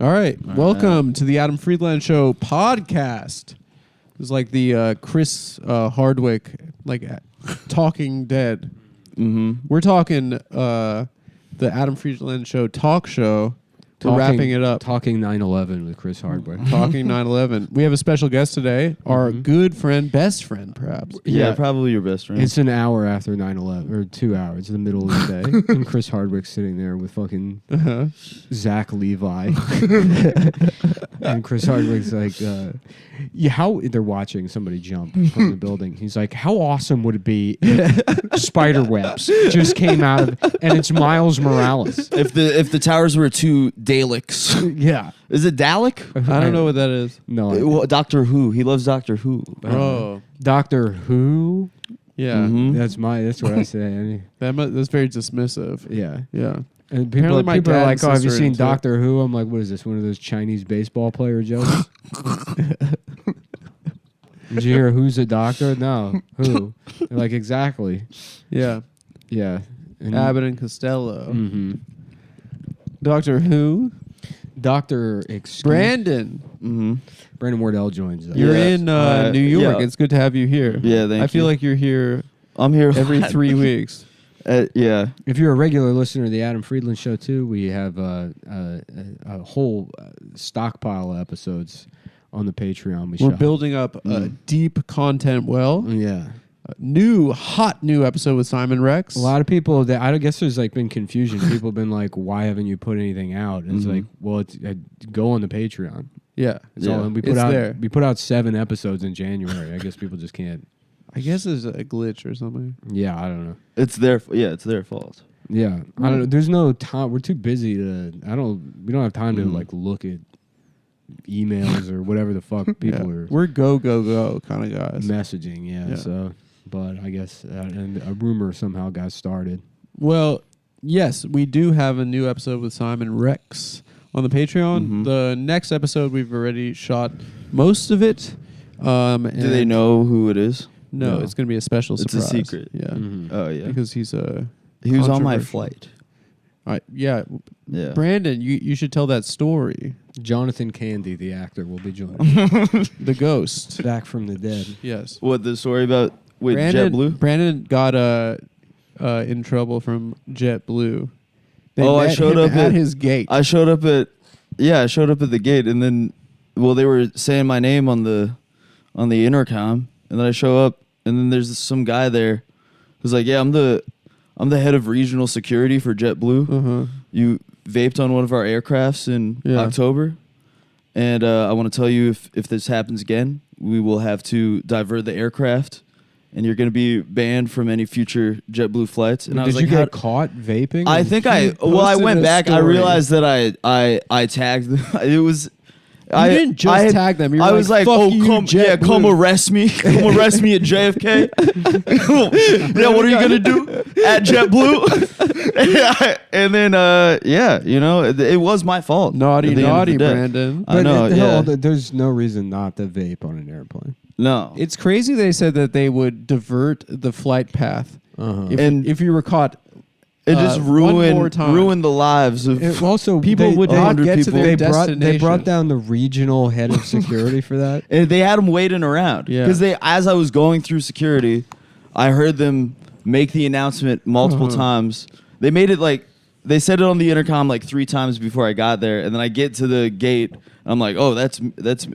All right. Welcome to the Adam Friedland Show podcast. It's like the Chris Hardwick, like Talking Dead. Mm-hmm. We're talking the Adam Friedland Show talk show. We're wrapping it up. Talking 9/11 with Chris Hardwick. Talking 9/11. We have a special guest today. Our good friend, best friend, perhaps. Yeah, probably your best friend. It's an hour after 9/11, or 2 hours. It's the middle of the day. And Chris Hardwick's sitting there with fucking Zach Levi. And Chris Hardwick's like, how they're watching somebody jump from the building. He's like, how awesome would it be if spider webs just came out of, and it's Miles Morales. If the towers were two Daleks. Yeah. Is it Dalek? I don't know what that is. No. Well, Doctor Who. He loves Doctor Who. Oh. Doctor Who? Yeah. Mm-hmm. That's what I say. That's very dismissive. Yeah. Yeah. And people are like, oh, have you seen into Doctor Who? I'm like, what is this, one of those Chinese baseball player jokes? Did you hear who's a doctor? No. Who? They're like, exactly. Yeah. Yeah. And Abbott and Costello. Mm-hmm. Doctor Who? Dr. Brandon. Mm-hmm. Brandon Wardell joins us. You're in New York. Yeah. It's good to have you here. Yeah, thank you. I feel like you're here I'm here every 3 weeks. Yeah. If you're a regular listener to the Adam Friedland Show, too, we have a whole stockpile of episodes on the Patreon. We're building up a deep content well. Yeah. Hot new episode with Simon Rex. A lot of people, I guess there's like been confusion. People have been like, why haven't you put anything out? And it's like, well, go on the Patreon. Yeah. It's all, and we put out 7 episodes in January. I guess people just can't. I guess there's a glitch or something. Yeah, I don't know. It's their fault. Yeah. I don't know. There's no time. We're too busy to, we don't have time to like look at emails or whatever the fuck people are. We're go kind of guys. Messaging, yeah. So, but I guess and a rumor somehow got started. Well, yes, we do have a new episode with Simon Rex on the Patreon. Mm-hmm. The next episode we've already shot most of it. Do they know who it is? No, it's going to be a special surprise. It's a secret. Yeah. Mm-hmm. Oh yeah. Because he was on my flight. Yeah. Yeah. Brandon, you should tell that story. Jonathan Candy, the actor, will be joining. The ghost. Back from the dead. Yes. What, the story about JetBlue? Brandon got in trouble from JetBlue. I showed up at his gate. I showed up at the gate, and then they were saying my name on the intercom, and then I show up, and then there's some guy there who's like, "Yeah, I'm the head of regional security for JetBlue. Uh-huh. You vaped on one of our aircrafts in October, and I want to tell you if this happens again, we will have to divert the aircraft, and you're going to be banned from any future JetBlue flights." And I was Did like, you get caught vaping? I think I went back. I realized that I tagged them. It was. You didn't just tag them. I was like, "Oh, come arrest me. Come arrest me at JFK." Yeah, what are you going to do at JetBlue? And then, it was my fault. Naughty, Brandon. I know, there's no reason not to vape on an airplane. No. It's crazy they said that they would divert the flight path. Uh-huh. If you were caught. It just ruined the lives of also people would not get to their destination. They brought down the regional head of security for that. And they had them waiting around. Yeah. Because as I was going through security, I heard them make the announcement multiple times. They made it they said it on the intercom 3 times before I got there, and then I get to the gate, and I'm like, "Oh, that's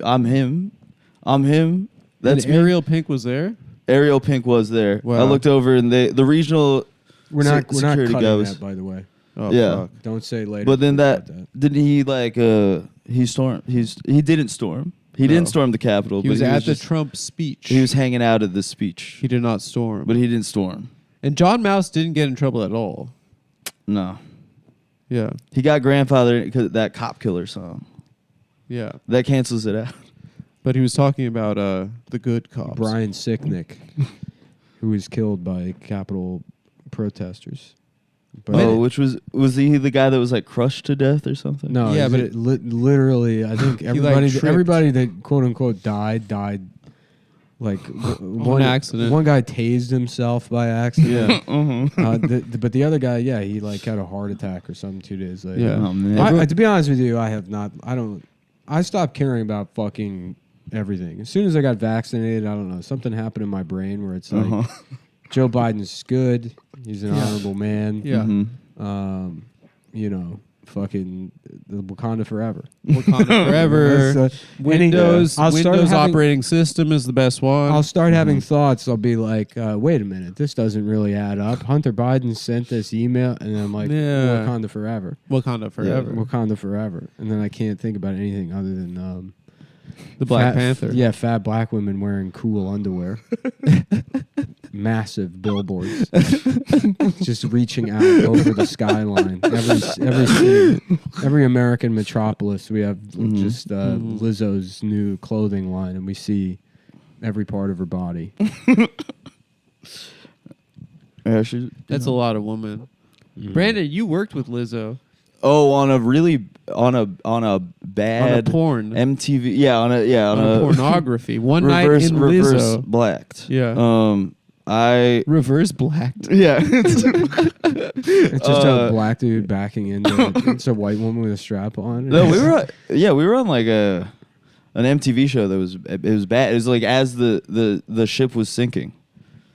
I'm him. I'm him." That's and Ariel Pink was there? Ariel Pink was there. Wow. I looked over, and the regional We're not cutting goes. that, by the way. Oh, yeah. fuck. Don't say later. But then didn't he he stormed? He didn't storm. He didn't storm the Capitol. He was at the Trump speech. He was hanging out at the speech. He did not storm. But he didn't storm. And John Mouse didn't get in trouble at all. No. Yeah. He got grandfathered because of that Cop Killer song. Yeah. That cancels it out. But he was talking about the good cops. Brian Sicknick, who was killed by Capitol protesters. But which was he the guy that was crushed to death or something? No, yeah, but literally, I think everybody that quote unquote died Like accident. One guy tased himself by accident. Yeah. But the other guy, yeah, he like had a heart attack or something 2 days later. Yeah. Oh, man. To be honest with you, I stopped caring about fucking everything. As soon as I got vaccinated, I don't know, something happened in my brain where it's like, Joe Biden's good. He's an honorable man. Yeah. You know, fucking the Wakanda forever. Wakanda forever. Windows having- operating system is the best one. I'll start having thoughts. I'll be like, wait a minute, this doesn't really add up. Hunter Biden sent this email, and I'm like, Yeah. Wakanda forever. Wakanda forever. Wakanda forever. And then I can't think about anything other than The Black Panther. Yeah, fat black women wearing cool underwear. Massive billboards. Just reaching out over the skyline. Every city, every American metropolis, we have just Lizzo's new clothing line, and we see every part of her body. Yeah, That's a lot of women. Brandon, you worked with Lizzo. Oh, on a bad porn. MTV. Yeah, on a pornography. One reverse night in Lizzo. blacked. Yeah. I reverse blacked. yeah. It's just a black dude backing into it's a white woman with a strap on. No, we were on like an MTV show that was bad. It was like as the ship was sinking.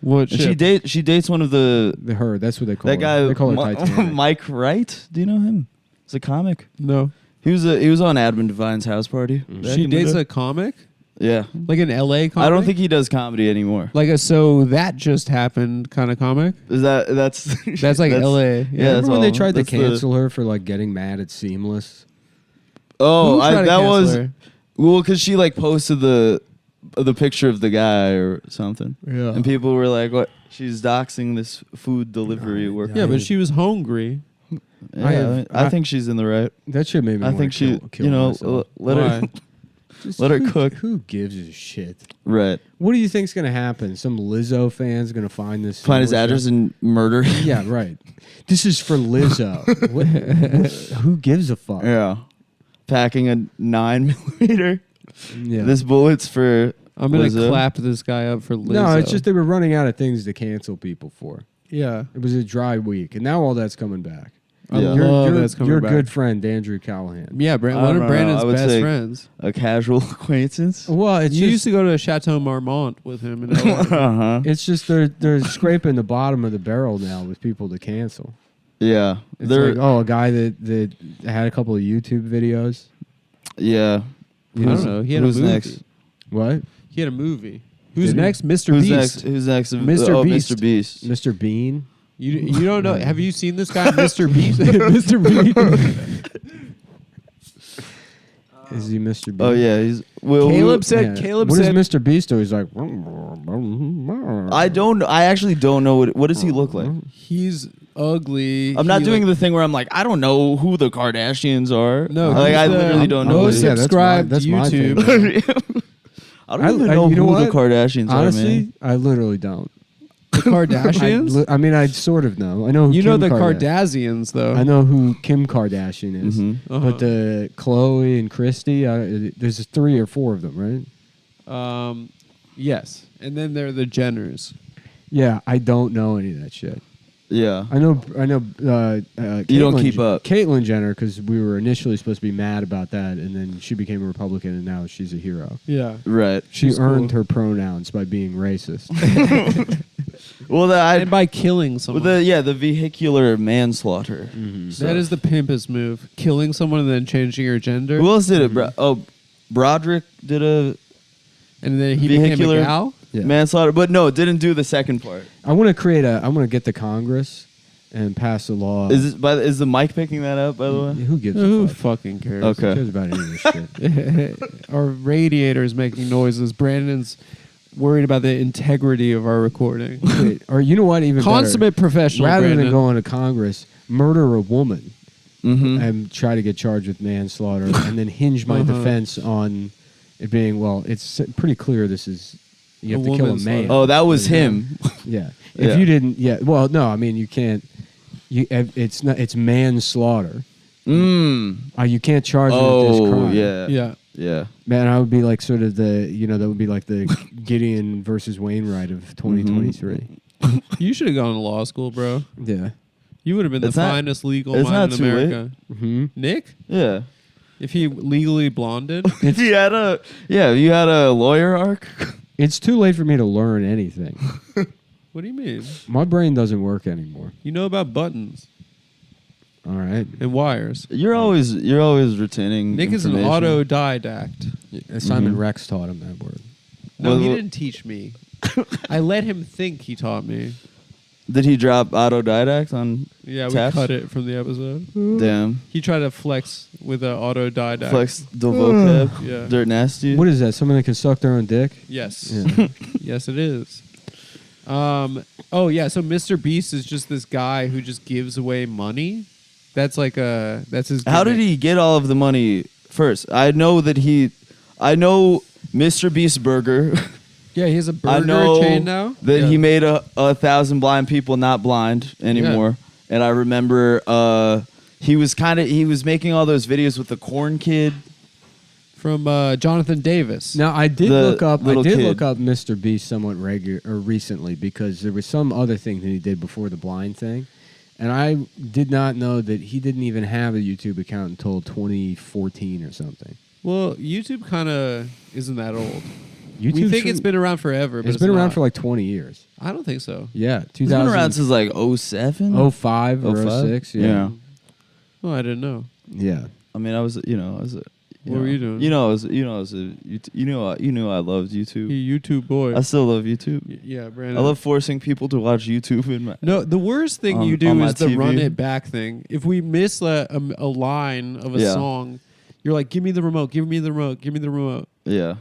What And ship? she dates one of the her. That's what they call that her. guy. They call her Titanic. Mike Wright. Do you know him? He's a comic. No. He was on Adam Devine's house party. back She in the dates day. a comic? Yeah. Like an LA comic? I don't think he does comedy anymore. Like a so that just happened kind of comic? That's That's like LA. Yeah, Remember that's when they all. tried to That's the- cancel her for like getting mad at Seamless? Oh, Who tried to that cancel was her? well because she like posted the picture of the guy or something, Yeah. and people were like, "What? She's doxing this food delivery worker." Yeah, but she was hungry. Yeah, I think she's in the right. That shit made me I wanna think she, kill you know, myself. let her Just let her who- cook. Who gives a shit? right. What do you think's gonna happen? Some Lizzo fan's gonna find this. Find his Seamless address guy? and murder. Yeah, right. This is for Lizzo. Who gives a fuck? Yeah. Packing a 9mm. Yeah. This bullet's for. I'm going to Lizzo. clap this guy up for Lizzo. No, it's just they were running out of things to cancel people for. Yeah. It was a dry week, and now all that's coming back. I Yeah. love that's coming your back. good friend Andrew Callahan. Yeah, I one don't of know. Brandon's I would best say- friends. A casual acquaintance. Well, it's You just, used to go to Chateau Marmont with him. In LA. Uh-huh. it's just they're scraping the bottom of the barrel now with people to cancel. Yeah. It's They're like, a guy that had a couple of YouTube videos. yeah. I don't know. He had a Who's movie. next? What? He had a movie. Who's Did he? next? Mr. Who's Beast. next? Who's next? Mr. Beast. Mr. Beast. Mr. Bean? You don't know? Have you seen this guy, Mr. Beast? Mr. Beast. Is he Mr. Bean? Oh yeah, he's. Well, Caleb said. Yeah. Caleb what said. is Mr. Beast do? He's like. I don't. I actually don't know what does he look like. He's ugly. I'm not He, doing like, the thing where I'm like, I don't know who the Kardashians are. No, like he's I the literally don't know. most who Yeah, subscribed that's my YouTube. favorite. I don't even know you know who what? the Kardashians Honestly, are, man. I literally don't. The Kardashians. I mean, I sort of know. I know who You Kim know the Kardashian. Kardashians, though. I know who Kim Kardashian is, Mhm. but the Khloe and Christy, there's 3 or 4 of them, right? Yes, and then they're the Jenners. Yeah, I don't know any of that shit. Yeah. I know. You don't keep up. Caitlyn Jenner, because we were initially supposed to be mad about that, and then she became a Republican, and now she's a hero. Yeah. Right. She She's earned cool. her pronouns by being racist. Well, And by killing someone. the vehicular manslaughter. That is the pimpest move. Killing someone and then changing your gender. Who else did it? Broderick did a And then he became a vehicular gal? Yeah. manslaughter, but no, didn't do the second part. I want to get the Congress and pass a law. Is the mic picking that up? By the way. Who gives Who a fuck? fucking cares? Okay. Who cares about any of this shit? Our radiator's making noises. Brandon's worried about the integrity of our recording. Wait, or you know what? Even Consummate better, professional, rather Brandon. than going to Congress, murder a woman Mm-hmm. and try to get charged with manslaughter, and then hinge my defense on it being it's pretty clear this is you have A to kill a woman's man. Oh, that was him. Yeah. If Yeah. you didn't, well, no, I mean you can't. It's not. It's manslaughter. You can't charge him with this crime. yeah. Yeah. Man, I would be like sort of the, that would be like the Gideon versus Wainwright of 2023. You should have gone to law school, bro. Yeah. You would have been It's the not- finest legal it's mind not in too late. America. Mm-hmm. Nick? Yeah. If he legally blonded? If you had a lawyer arc. It's too late for me to learn anything. What do you mean? My brain doesn't work anymore. You know about buttons All right. and wires. You're always retaining. Nick is an information. autodidact. Simon Rex taught him that word. No, Well, he well- didn't teach me. I let him think he taught me. Did he drop autodidact on? Yeah, we Taps? cut it from the episode. Damn. He tried to flex with an autodidact. Flex the vocab. Yeah. Dirt nasty. What is that? Someone that can suck their own dick? Yes. Yeah. Yes, it is. Oh yeah. So Mr. Beast is just this guy who just gives away money. That's like that's his. How did gimmick. he get all of the money first? I know Mr. Beast Burger. Yeah, he has a I burger know chain now. that Yeah. he made a 1,000 blind people not blind anymore. And I remember he was making all those videos with the corn kid. from Jonathan Davis. Now I did The look up little kid. Mr. Beast somewhat recently because there was some other thing that he did before the blind thing. And I did not know that he didn't even have a YouTube account until 2014 or something. Well, YouTube kind of isn't that old. YouTube We think it's been around forever, but it's been around not. for like 20 years. I don't think so. Yeah, He's been around since like 07? 05 or 05? 06. Yeah. Oh, I didn't know. Yeah. I mean, What were you doing? You know, you knew I loved YouTube. You YouTube boy. I still love YouTube. Yeah, Brandon. I love forcing people to watch YouTube in my. No, the worst thing on- you do on my is the TV. run it back thing. If we miss a line of a Yeah. song, you're like, give me the remote, give me the remote, give me the remote. Yeah.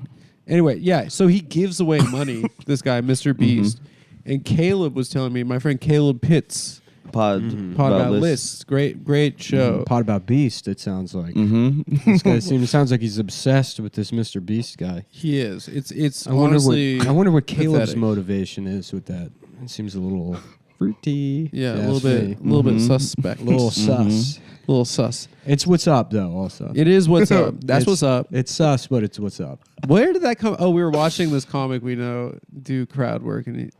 Anyway, yeah, so he gives away money, this guy, Mr. Beast. And Caleb was telling me, my friend Caleb Pitts, Pod Pod About Lists. Great show. Pot about Beast, it sounds like. Mm-hmm. This guy sounds like he's obsessed with this Mr. Beast guy. He is. It's I wonder honestly what Caleb's pathetic. motivation is with that. It seems a little fruity. Yeah, if a you little ask bit, me. a little bit suspect. A little sus. little sus. It's what's up though. Also, It is what's up. That's It's- what's up. It's sus, but it's what's up. Where did that come? Oh, we were watching this comic we know do crowd work, and he's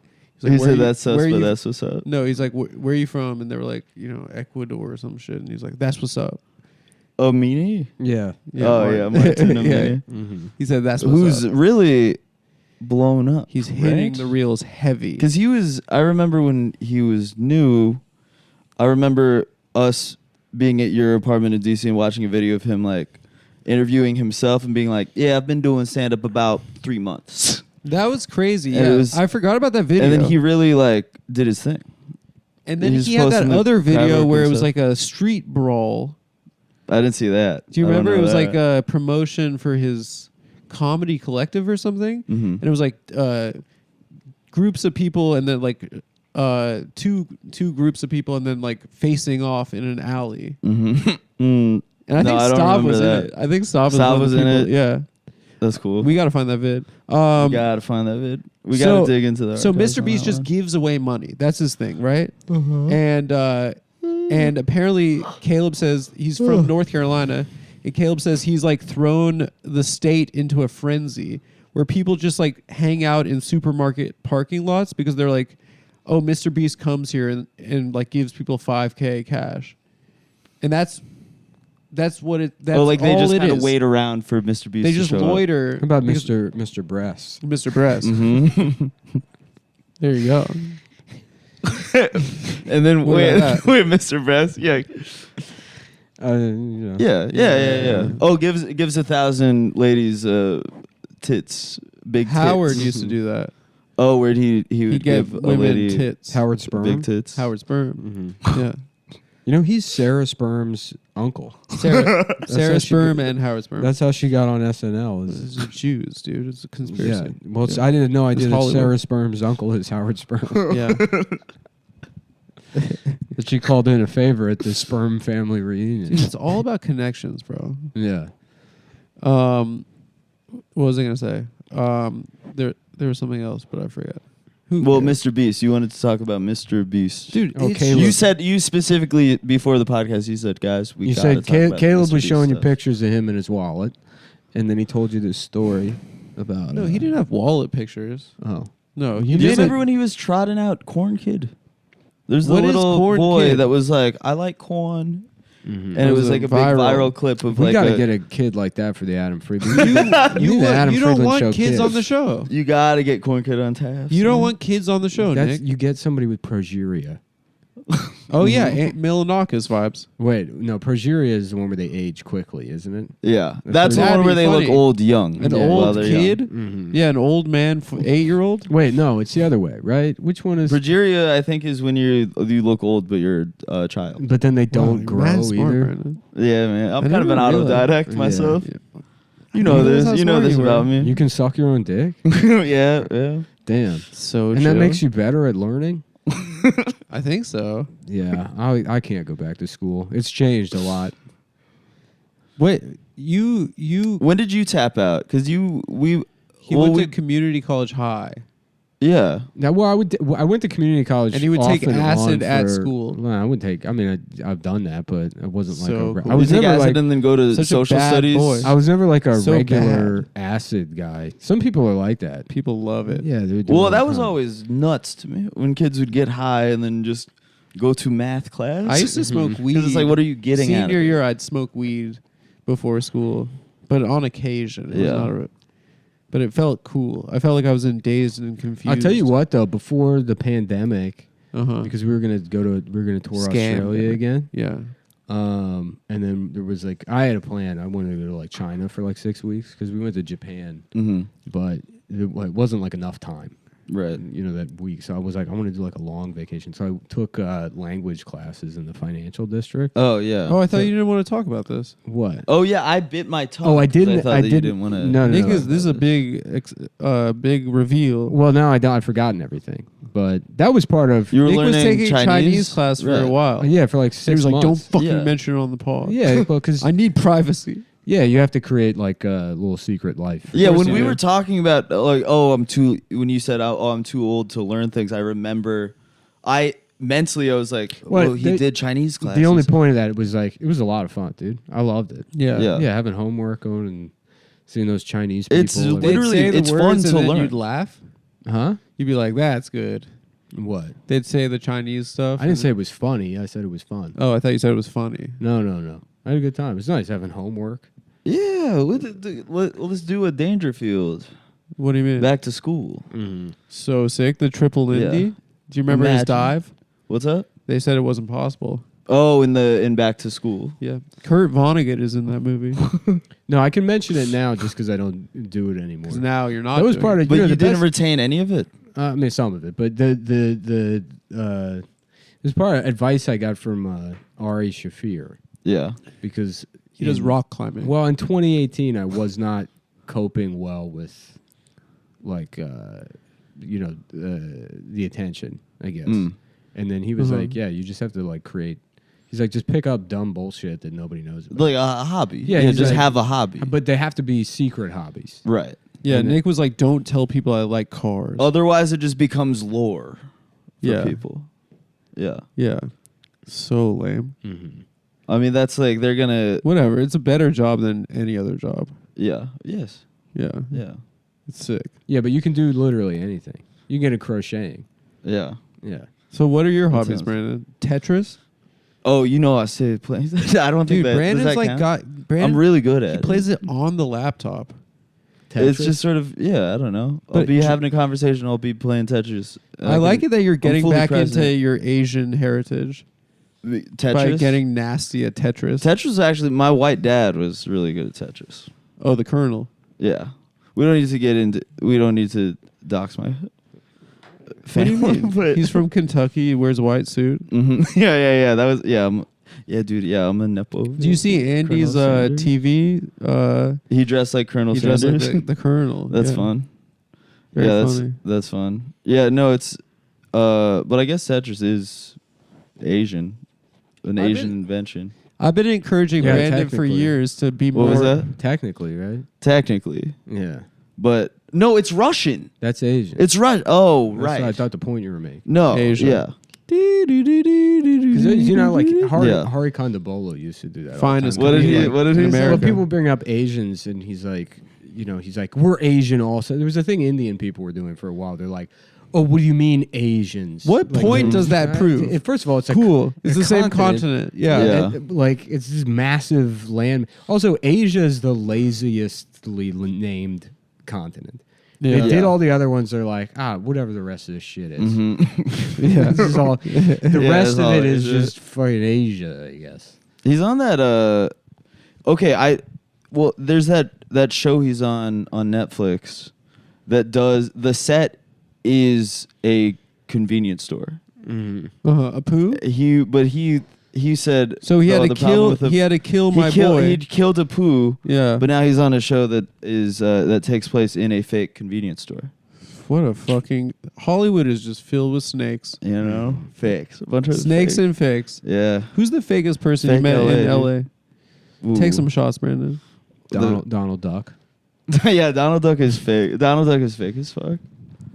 He "Where said you- that's sus, where but you-" that's what's up. No, he's like, where are you from? And they were like, Ecuador or some shit. And he's like, that's what's up. Oh, Meanie? Yeah. Martina Yeah. Meanie. He said that's what's Who's up. really blown up. He's hitting right? the reels heavy. Because I remember when he was new, I remember us being at your apartment in DC and watching a video of him like interviewing himself and being like, yeah, I've been doing stand up about 3 months. That was crazy. And Yeah, it was- I forgot about that video. And then he really like did his thing. And then he's he had that posting the other crowd video work where and it was stuff. like a street brawl. I didn't see that. Do you I don't remember? It know was that. like a promotion for his comedy collective or something. Mhm. And it was like groups of people, and then like two groups of people, and then like facing off in an alley. Mm. And I No, think I don't Stav remember was in that. it. I think Stav was, Stav one of was the in people. it? Yeah, That's cool. we got to find that vid. We gotta find that vid. We gotta dig into that. So archives Mr. on Beast that just one. gives away money. That's his thing, right? And apparently Caleb says he's from North Carolina, and Caleb says he's like thrown the state into a frenzy where people just like hang out in supermarket parking lots because they're like, oh, Mr. Beast comes here and like gives people $5,000 cash, and that's what it. That's like they all just it kind of is. wait around for Mr. Beast. They to just show up. loiter. How about because- Mr. Breast? Mr. Breast? Mhm. There you go. And then What wait, about that? wait, Mr. Breast. Yeah. Yeah. Oh, gives 1,000 ladies tits, big Howard tits. used to do that. Oh, where he He would gave give a women lady tits. Howard Sperm. big tits. Howard Sperm. Mhm. Yeah. You know, he's Sarah Sperm's uncle. Sarah how she Sperm got- and Howard Sperm. That's how she got on SNL. This is Jews, dude. It's a Yeah. conspiracy. Well, Yeah. I didn't know. I It's did. Hollywood. Sarah Sperm's uncle is Howard Sperm. Yeah. That she called in a favor at the Sperm family Dude, reunion. it's all about connections, bro. Yeah. What was I gonna say? There was something else, but I forgot. Well, Mr. Beast. You wanted to talk about Mr. Beast, dude. Oh, it's Caleb. You specifically before the podcast. You said, guys, we. You gotta said talk about Caleb Mr. was Beast showing you stuff. pictures of him in his wallet, and then he told you this story about. No, he didn't have wallet pictures. Oh, No, You he Do you did did. remember when he was trotting out Corn Kid? There's the What is little Corn boy Kid? that was like, I like corn. mm-hmm. And it Was was a like a big viral- viral clip of we like gotta a, get a kid like that for the Adam Friedland. You, need the Adam you don't Friedland want show kids on the show. you gotta get Corn Kid on tap. You don't want kids on the show, That's, Nick. you get somebody with progeria. Oh yeah, Aunt Milanakis vibes. Wait, no, progeria is the one where they age quickly, isn't it? Yeah, that's the That'd one where be they look funny. old young. An Yeah, while old they're kid. young. Mm-hmm. Yeah, an old man, 8-year-old. Wait, no, it's the other way, right? Which one is? Progeria, I think, is when you look old but you're a child. But then they don't Wow, grow mad smart, either. Brandon. Yeah, man. I'm I kind of an never realized. autodidact myself. Yeah. You know I didn't realize this. how You know smart this you were. about me. You can suck your own dick. Yeah, yeah. Damn. So And chill. that makes you better at learning. I think so. Yeah, I can't go back to school. It's changed a lot. Wait, you When did you tap out? Because he went to community college high. yeah. Now, well, I went to community college, And he would off take and acid on at for- school. Well, I would take. I mean, I've done that, but it wasn't like So a. cool. I was You take never acid like. and then go to Such a social bad studies. boy. I was never like a So regular bad. acid guy. Some people are like that. People love it. Yeah, they would do it Well, all that the was time. always nuts to me when kids would get high and then just go to math class. I used to smoke weed. Because it's like, what are you getting at? Senior year, I'd smoke weed before school, but on occasion. It was Yeah. not but it felt cool. I felt like I was in dazed and confused. I'll tell you what though, before the pandemic, Uh-huh. because we were gonna tour Scam. Australia again. Yeah. And then there was like I had a plan. I wanted to go to like China for like 6 weeks because we went to Japan, but it wasn't like enough time. Right. You know, that week. So I was like, I want to do like a long vacation. So I took language classes in the financial district. Oh, yeah. Oh, I thought you didn't want to talk about this. What? Oh, yeah. I bit my tongue. Oh, I 'cause didn't. I thought I that didn't. You didn't want to. No, no, Nick no. this is a big reveal. Well, now I've forgotten everything, but that was part of. You were Nick was learning taking Chinese class for a Right. while. Yeah, for like 6 He was like, months. "Don't fucking Yeah. mention it on the pod." Yeah, well, because I need privacy. yeah, you have to create like a little secret life. Yeah, course when you we do. were talking about like, when you said, oh, I'm too old to learn things, I remember, I was like, What, well, he did Chinese classes. The only point of that was like it was a lot of fun, dude. I loved it. Yeah. Yeah. Yeah, having homework, going and seeing those Chinese people. It's like- They'd Literally, say the it's words fun and to then learn. You'd laugh. huh? You'd be like, "That's good." What? They'd say the Chinese stuff. I didn't say it was funny. I said it was fun. Oh, I thought you said it was funny. No. I had a good time. It's nice having homework. Yeah, let's do a Dangerfield. What do you mean? Back to school. Mm-hmm. So sick. The triple Yeah. Indy. Do you remember his Imagine. dive? What's up? They said it wasn't possible. Oh, in Back to School. Yeah. Kurt Vonnegut is in that movie. No, I can mention it now just because I don't do it anymore. 'Cause now you're not. That was doing part it. of. But know, you the didn't best- retain any of it. I mean, some of it, but the it was part of advice I got from Ari Shafir Yeah. because He does rock climbing. Well, in 2018, I was not coping well with like the attention, I guess. Mm. And then he was Mhm. like, "Yeah, you just have to like create." He's like, "Just pick up dumb bullshit that nobody knows about." Like a hobby. Yeah, he's just like- have a hobby. But they have to be secret hobbies. Right. Yeah, And Nick was like, "Don't tell people I like cars." Otherwise, it just becomes lore for Yeah. people. Yeah. Yeah. So lame. Mm-hmm. I mean, that's like, they're going to, Whatever. It's a better job than any other job. yeah. Yes. Yeah. Yeah. It's sick. Yeah, but you can do literally anything. You can get into crocheting. Yeah. Yeah. So what are your That hobbies, sounds- Brandon? Tetris? Oh, you know I say playing. I don't think Dude, that. Brandon's does that like count? Brandon, I'm really good at he it. plays it on the laptop. It's Tetris? just sort of, yeah, I don't know. I'll But be j- having a conversation. I'll be playing Tetris. I like it that you're getting fully back present. into your Asian heritage Tetris. by getting nasty at Tetris. Tetris, actually, my white dad was really good at Tetris. Oh, the Colonel. Yeah. We don't need to dox my What do you family. mean? but He's from Kentucky. He wears a white suit. Mhm. Yeah. That was, yeah. Dude. Yeah, I'm a nepo. Do you see Andy's Colonel Sanders? TV? He dressed like Colonel He dressed Sanders. like the Colonel. That's Yeah. fun. Very yeah, funny. that's fun. Yeah, no, it's but I guess Tetris is Asian. An I Asian bet- invention. I've been encouraging Yeah, Brandon for technically. years to be What more. was that? Technically, right? Technically. Yeah. But No, it's Russian. That's Asian. It's Russian. Oh, That's right. what I thought the point you were making. No, Asia. yeah. Because you know, like Yeah. Hari Kondabolu used to do that. all the Finest time. What did he? Like, What did in he say? America. Well, people bring up Asians, and he's like, we're Asian also. There was a thing Indian people were doing for a while. They're like, oh, what do you mean Asians? What Like, point does that prove? First of all, it's a Cool. It's a the same continent. Yeah. Yeah. Like it's this massive land. Also, Asia is the laziestly named continent. Yeah. They did all the other ones. They're like, whatever the rest of this shit is. Mm-hmm. Yeah. This is all. The Yeah, rest it's of all it is Asia. just fucking Asia, I guess. He's on that. Okay, there's that show he's on Netflix that does the set is a convenience store. A poo. He said So he had the to problem kill. with the- He had to kill my boy. He killed a poo. Yeah. But now he's on a show that is that takes place in a fake convenience store. What a fucking Hollywood is just filled with snakes. You know, fakes. A bunch of Snakes fake. and fakes. Yeah. Who's the fakest person you Fake met in LA, LA? Ooh. Take some shots, Brandon. Donald Duck. Yeah, Donald Duck is fake. Donald Duck is fake as fuck.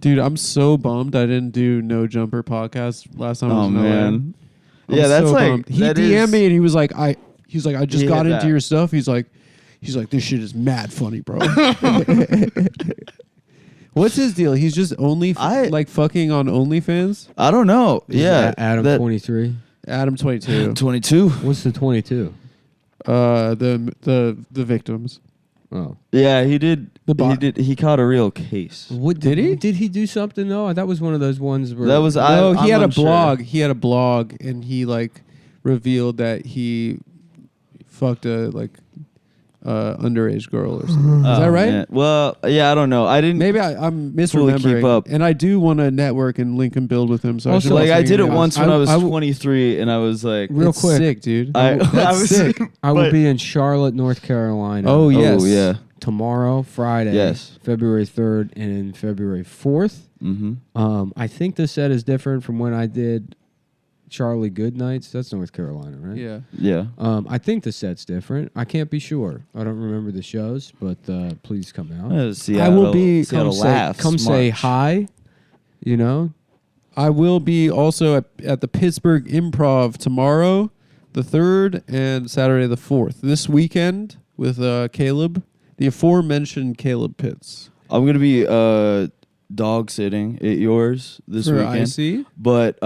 Dude, I'm so bummed I didn't do No Jumper podcast last time I was Oh in LA. man. I'm Yeah, that's so like bummed. He that DM'd is- me and he was like, I just He got hit into that. your stuff. He's like, this shit is mad funny, bro. What's his deal? He's just only like fucking on OnlyFans. I don't know. Yeah, Adam that- 23. Adam 22. 22. What's the 22? The victims. Oh, Yeah, he did. The bot. He did. He caught a real case. what Did he? Did he do something though? That was one of those ones where That was No, he I'm had a unsure. blog. He had a blog, and he like revealed that he fucked a underage girl or something. Is Oh, that right? man. Well, yeah, I don't know. I didn't. Maybe I'm Fully keep misremembering. up. And I do want to network and link and build with him. So Also, I should Like I did it figure once out. when I was I 23, and I was like, Real It's quick. sick, dude. That's That's sick. I will but- be in Charlotte, North Carolina. Oh yes. Oh yeah. Tomorrow, Friday, Yes. February 3rd, and February 4th. Mm-hmm. I think the set is different from when I did Charlie Goodnights. That's North Carolina, right? Yeah. Yeah. I think the set's different. I can't be sure. I don't remember the shows, but please come out. Seattle, I will be- Seattle Come laughs. say March. hi. You know, I will be also at the Pittsburgh Improv tomorrow, the 3rd, and Saturday the 4th. This weekend with Caleb, the aforementioned Caleb Pitts. I'm gonna be dog sitting at yours this For weekend. IC? But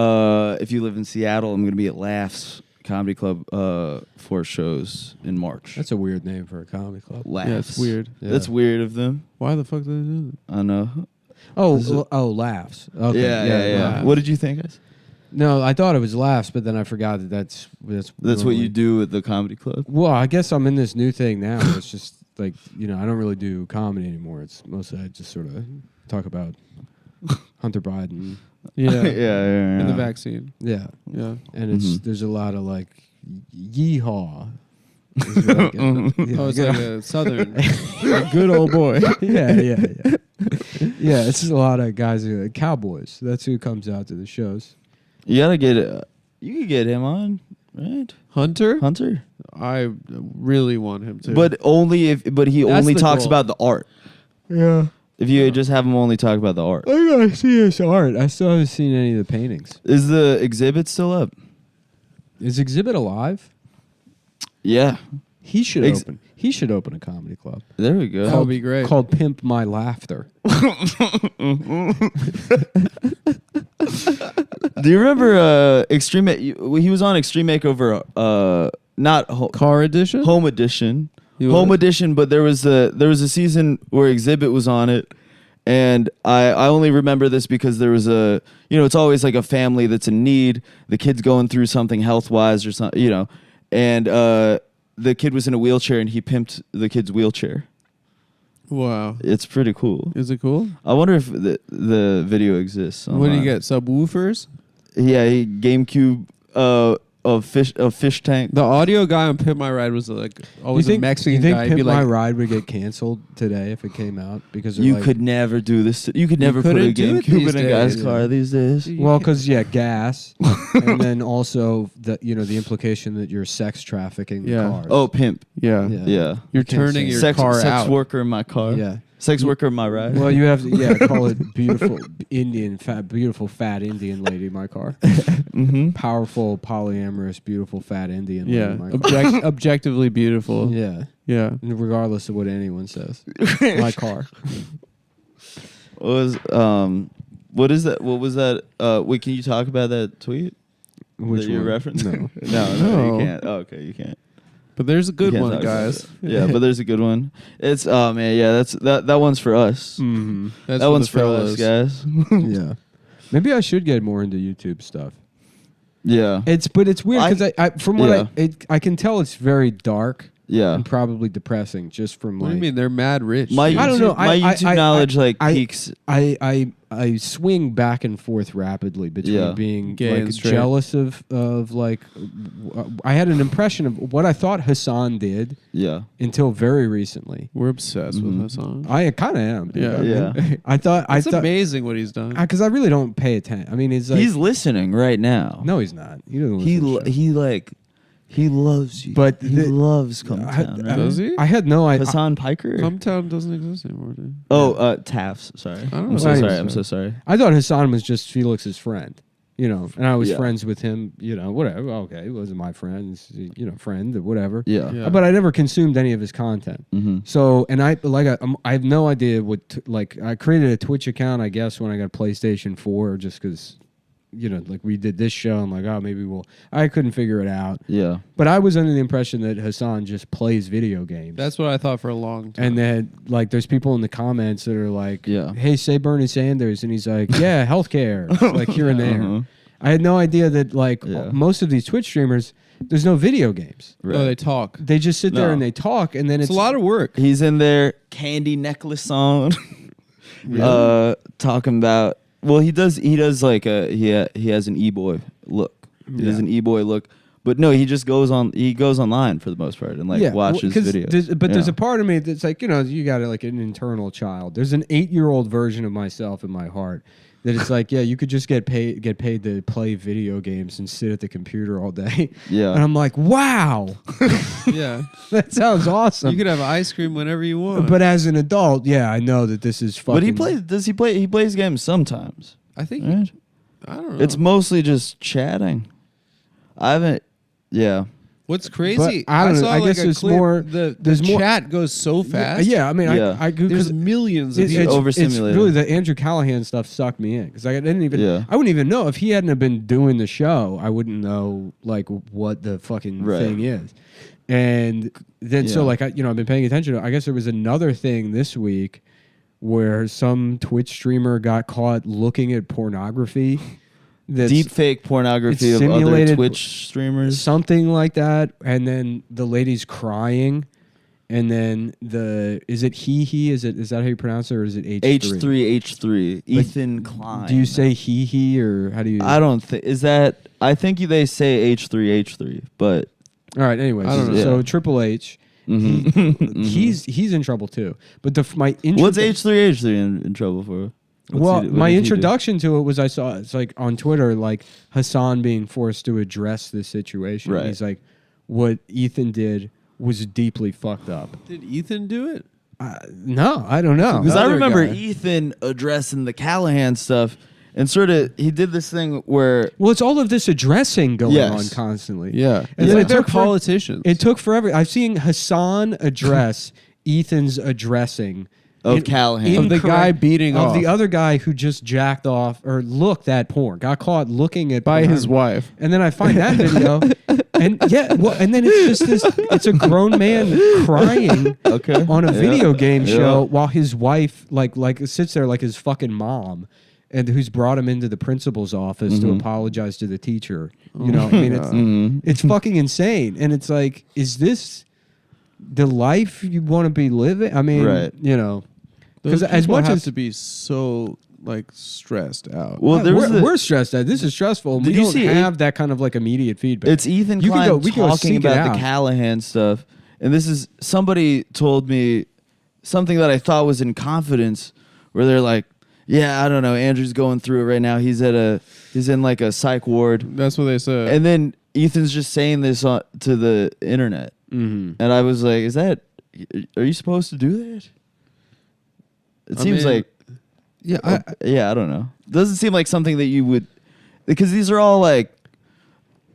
if you live in Seattle, I'm gonna be at Laughs Comedy Club 4 shows in March. that's a weird name for a comedy club. Laughs. Yeah, it's weird. That's weird of them. Why the fuck did they do that? I know. Laughs. Okay. Yeah. Laughs. What did you think, guys? No, I thought it was laughs, but then I forgot that that's That's what normally- you do at the comedy club. Well, I guess I'm in this new thing now. Where it's just like I don't really do comedy anymore. It's mostly I just sort of talk about Hunter Biden. Yeah. yeah. And the vaccine. Yeah, Yeah. and it's Mhm. there's a lot of like yeehaw. is what I get. Yeah, Oh, it's you like know? a southern, a good old boy. yeah. Yeah, it's just a lot of guys who are cowboys. That's who comes out to the shows. You gotta get. You could get him on, right? Hunter? Hunter. I really want him to. But only if. But he That's only the talks goal. about the art. Yeah, If you just have him only talk about the art. I gotta see his art. I still haven't seen any of the paintings. Is the exhibit still up? Is Exhibit alive? Yeah. He should Ex- open. He should open a comedy club. There we go. That would be great. Called Pimp My Laughter. Do you remember Extreme? He was on Extreme Makeover. Not Car edition? Home Edition. He Home was? Edition, but there was a season where Exhibit was on it, and I only remember this because there was it's always like a family that's in need. The kid's going through something health wise or something, and the kid was in a wheelchair and he pimped the kid's wheelchair. Wow. It's pretty cool. Is it cool? I wonder if the video exists. What do you online. get? Subwoofers? Yeah, GameCube of fish tank. The audio guy on Pimp My Ride was like always a Mexican you think guy. He'd Pimp be My like, Ride would get canceled today if it came out because they're You like, could never do this. You could never put a couldn't do it GameCube these in a guy's days. car these days. well, because gas, and then also the the implication that you're sex trafficking Yeah. cars. Oh, pimp. yeah. Yeah. Yeah. You're Can't turning say. your Sex car sex out. worker in my car. yeah. Sex worker, am I right? Well, you have to call it beautiful fat Indian lady. My car. Powerful, polyamorous, beautiful fat Indian lady. Yeah, My car. objectively beautiful. Yeah, Yeah. regardless of what anyone says. My car. What is that? What was that? Wait, can you talk about that tweet? Which that you one? referenced? No. no, you can't. Oh, okay, you can't. But there's a good You can't one, talk about guys. it. Yeah, but there's a good one. It's man, yeah, that one's for us. Mm-hmm. That's That one's the for us, fellas. guys. Yeah. Maybe I should get more into YouTube stuff. Yeah. It's weird because I can tell it's very dark. Yeah. And probably depressing just from What like. do you mean? They're mad rich. My dude. I don't know. My YouTube knowledge peaks. I swing back and forth rapidly between Yeah. being Gay like and straight. jealous of like I had an impression of what I thought Hassan did Yeah. until very recently. We're obsessed with that song. I kind of am. dude. Yeah. I mean, Yeah. I thought It's amazing what he's done. because I really don't pay attention. I mean, it's like He's listening right now. no, he's not. He doesn't. He listen to the show. he loves you. But he the- loves Come Town. Right? Does he? I had no idea. Hassan Piker. Hometown doesn't exist anymore, dude. Oh, Tafts. Sorry. I don't I'm know. so Right. sorry. I'm so sorry. I thought Hassan was just Felix's friend, and I was Yeah. friends with him, whatever. Okay, he wasn't my friend, friend or whatever. Yeah. Yeah. But I never consumed any of his content. Mm-hmm. So, and I have no idea I created a Twitch account, I guess, when I got PlayStation 4, just because, like we did this show. I'm like, oh, maybe I couldn't figure it out. Yeah. But I was under the impression that Hassan just plays video games. That's what I thought for a long time. And then, there's people in the comments that are like, Yeah. hey, say Bernie Sanders. And he's like, yeah, healthcare. like here and there. Uh-huh. I had no idea that, Yeah. most of these Twitch streamers, there's no video games. Right. Oh, they talk. They just sit there No. and they talk. And then It's a lot of work. He's in there, candy necklace on, talking about. Well, he does like he has an e-boy look. He has an e-boy look, but no, he just goes online for the most part and watches videos. There's a part of me that's like, you got like an internal child. There's an 8-year-old version of myself in my heart that it's like, yeah, you could just get paid to play video games and sit at the computer all day. Yeah. And I'm like, wow, Yeah. that sounds awesome. You could have ice cream whenever you want. But as an adult, yeah, I know that this is fucking. But he plays. Does he play? He plays games sometimes. I think Right? I don't know. It's mostly just chatting. I haven't. Yeah. What's crazy? But I don't know. saw I guess a there's clip, more- The there's more- chat goes so fast. Yeah, I mean, Yeah. I There's millions of it's people. overstimulated. really the Andrew Callahan stuff sucked me in because I didn't even. Yeah. I wouldn't even know if he hadn't have been doing the show. I wouldn't know what the fucking Right. thing is. And then so Yeah. I've been paying attention. I guess there was another thing this week where some Twitch streamer got caught looking at pornography. That's Deep fake pornography it's of other simulated Twitch streamers. something like that, and then the lady's crying, and then is it is that how you pronounce it, or is it H3? H3 Ethan Klein. Do you say he or how do you? I don't think is that. I think they say H3, but All right. Anyways, I don't know. so Yeah. Triple H, Mhm. he's in trouble too. But my what's H3 in trouble for? What my did he do? introduction to it was I saw it's like on Twitter like Hassan being forced to address this situation. Right. He's like, what Ethan did was deeply fucked up. Did Ethan do it? No, I don't know. Because I Other remember guy. Ethan addressing the Callahan stuff and he did this thing where Well, it's all of this addressing going Yes. on constantly. Yeah. And It's then like it they're took for- politicians. It took forever. I've seen Hassan address Ethan's addressing of Callahan. Of the guy incorrect- beating of off. the other guy who just jacked off or looked at porn, got caught looking at by porn. his wife. And then I find that video, and and then it's just it's a grown man crying Okay. on a Yeah. video game show Yeah. while his wife like sits there like his fucking mom. And who's brought him into the principal's office to apologize to the teacher? You know, I mean, it's fucking insane. And it's like, is this the life you want to be living? I mean, Right. Because because as much have as to be so stressed out. Well, there was we're stressed out. This is stressful. Did We you don't see have that kind of like immediate feedback. It's Ethan You Klein could go- we could go talking seek it about out. the Callahan stuff, and this is somebody told me something that I thought was in confidence, where they're like, "Yeah, I don't know, Andrew's going through it right now. He's in like a psych ward," That's what they said. and then Ethan's just saying this to the internet, Mhm. and I was like, "Are you supposed to do that?" It seems like yeah, I don't know. Doesn't seem like something that you would, because these are all like,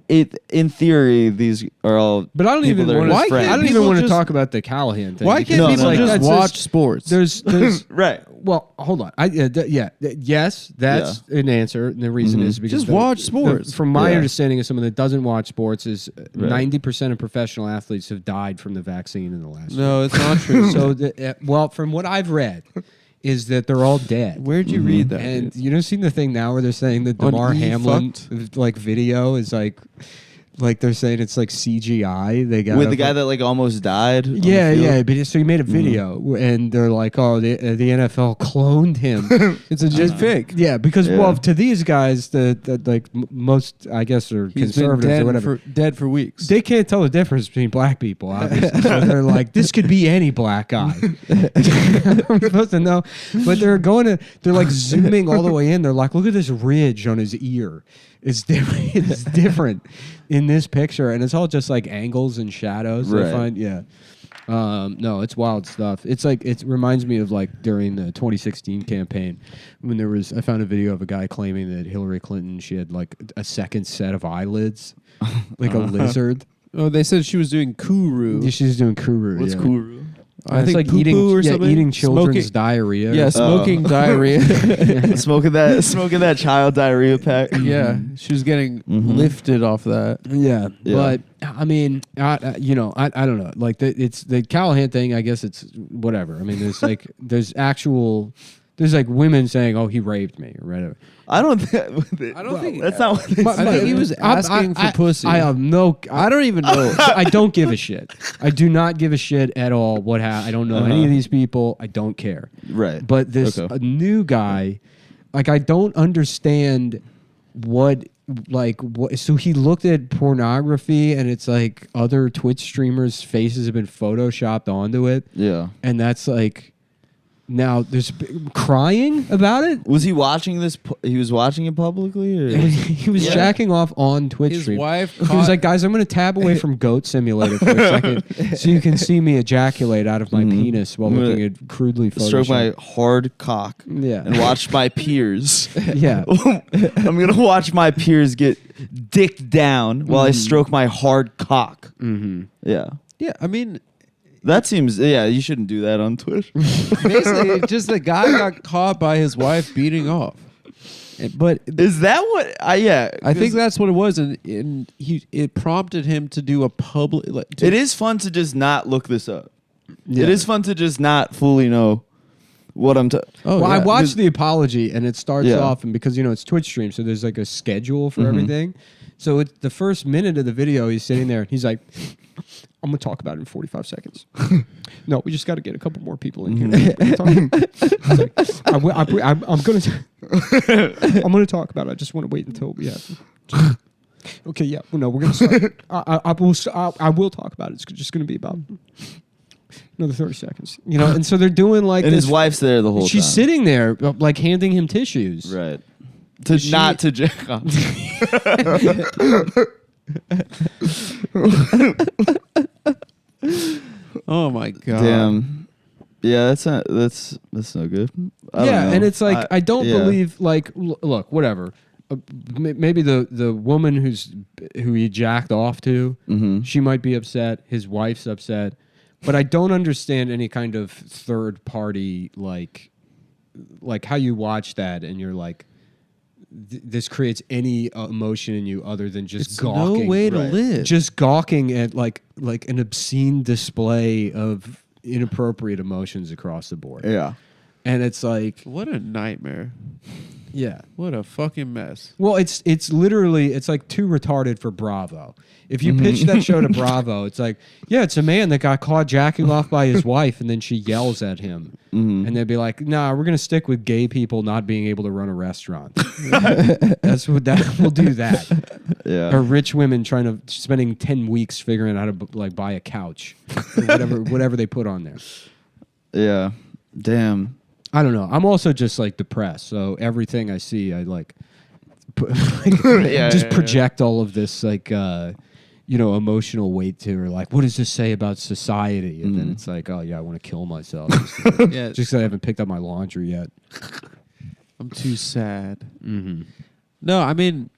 in theory, these are all. But I don't people even that are want his to. friends. I don't even people want to just- talk about the Callahan thing. why because can't it's people no, just that's watch sports? There's Right. well, hold on. Yes, that's an answer. And the reason is because Just watch sports. From my Yeah. understanding of someone that doesn't watch sports, is 90% of professional athletes have died from the vaccine in the last year. No, it's not true. So, well, from what I've read, is that they're all dead. Where'd you read that? And dude? you know, seen the thing now where they're saying that On DeMar Hamlin E-fucked? like video is like they're saying it's like CGI. They got With the guy that like almost died. on the yeah, field? yeah. But so he made a video, and they're like, "Oh, the NFL cloned him." It's just fake. Yeah, because Yeah. well, to these guys, the like most, I guess, are He's been conservatives or whatever. dead for weeks. They can't tell the difference between black people, obviously. So they're like, this could be any black guy. I'm supposed to know. But they're like zooming all the way in. They're like, look at this ridge on his ear. It's different. It's different in this picture. And it's all just like angles and shadows. Right. I find, yeah. No, it's wild stuff. It's like, it reminds me of like during the 2016 campaign when I found a video of a guy claiming that Hillary Clinton, she had like a second set of eyelids, like a lizard. Oh, they said she was doing kuru. Yeah, she's doing kuru. What's yeah. kuru? I It's think like poo-poo eating or something. eating children's Smoking- diarrhea. Yeah, smoking diarrhea. smoking that child diarrhea pack. Yeah, she was getting lifted off that. Yeah, Yeah. but I mean, I don't know. Like it's the Callahan thing. I guess it's whatever. I mean, there's like there's like women saying, "Oh, he raped me" or whatever. I don't think that's not what they I think he was asking for pussy. I have no. I don't even know. I don't give a shit. I do not give a shit at all. I don't know any of these people. I don't care. Right. But this Okay. new guy, like, I don't understand what. So he looked at pornography, and it's like other Twitch streamers' faces have been photoshopped onto it, Yeah. and that's like. Now there's crying about it. Was he watching this? He was watching it publicly. Or? He was Yeah. jacking off on Twitch His stream. wife He was caught- like, guys, I'm going to tab away from Goat Simulator for a second so you can see me ejaculate out of my penis while I'm gonna looking at crudely Stroke my photoshopped. hard cock. Yeah. And watch my peers. Yeah. I'm gonna watch my peers get dicked down while I stroke my hard cock. Mm-hmm. Yeah. Yeah, I mean, That seems. Yeah, you shouldn't do that on Twitch. basically, just the guy got caught by his wife beating off. But Is that what? Yeah. I think that's what it was, and it prompted him to do a public. It is fun to just not look this up. Yeah. It is fun to just not fully know what I'm. Oh, Well, yeah. I watched the apology, and it starts Yeah. off, and because it's Twitch stream, so there's like a schedule for everything. So it's the first minute of the video, he's sitting there, and he's like, "I'm gonna talk about it in 45 seconds." No, we just got to get a couple more people in here. He's like, I'm gonna talk about it. I just want to wait until we have. Okay, yeah, well, no, we're gonna start. I will talk about it. It's just gonna be about another 30 seconds, And so they're doing like And this. his wife's there the whole She's time. sitting there, like handing him tissues. Right. Not to jack off. Oh my god! Damn. Yeah, that's no good. I don't Yeah, know. and it's like I don't yeah. believe like look, whatever. Maybe the woman who he jacked off to, Mm-hmm. she might be upset. His wife's upset, but I don't understand any kind of third party like how you watch that and you're like, this creates any emotion in you other than just It's gawking. no way to Right. live. Just gawking at like an obscene display of inappropriate emotions across the board. Yeah. And it's like, what a nightmare! yeah. What a fucking mess! Well, it's literally, it's like too retarded for Bravo. If you pitch that show to Bravo, it's like, yeah, it's a man that got caught jacking off by his wife, and then she yells at him. And they'd be like, nah, we're going to stick with gay people not being able to run a restaurant. We'll do that. Yeah. Or rich women spending 10 weeks figuring out how to like buy a couch or whatever they put on there. Yeah. Damn. I don't know. I'm also just like depressed. So everything I see, I like Yeah, just yeah, project all of this like emotional weight to her. Like, what does this say about society? And then it's like, oh yeah, I want to kill myself. Yeah, Just 'cause I haven't picked up my laundry yet. I'm too sad. Mm-hmm. No, I mean,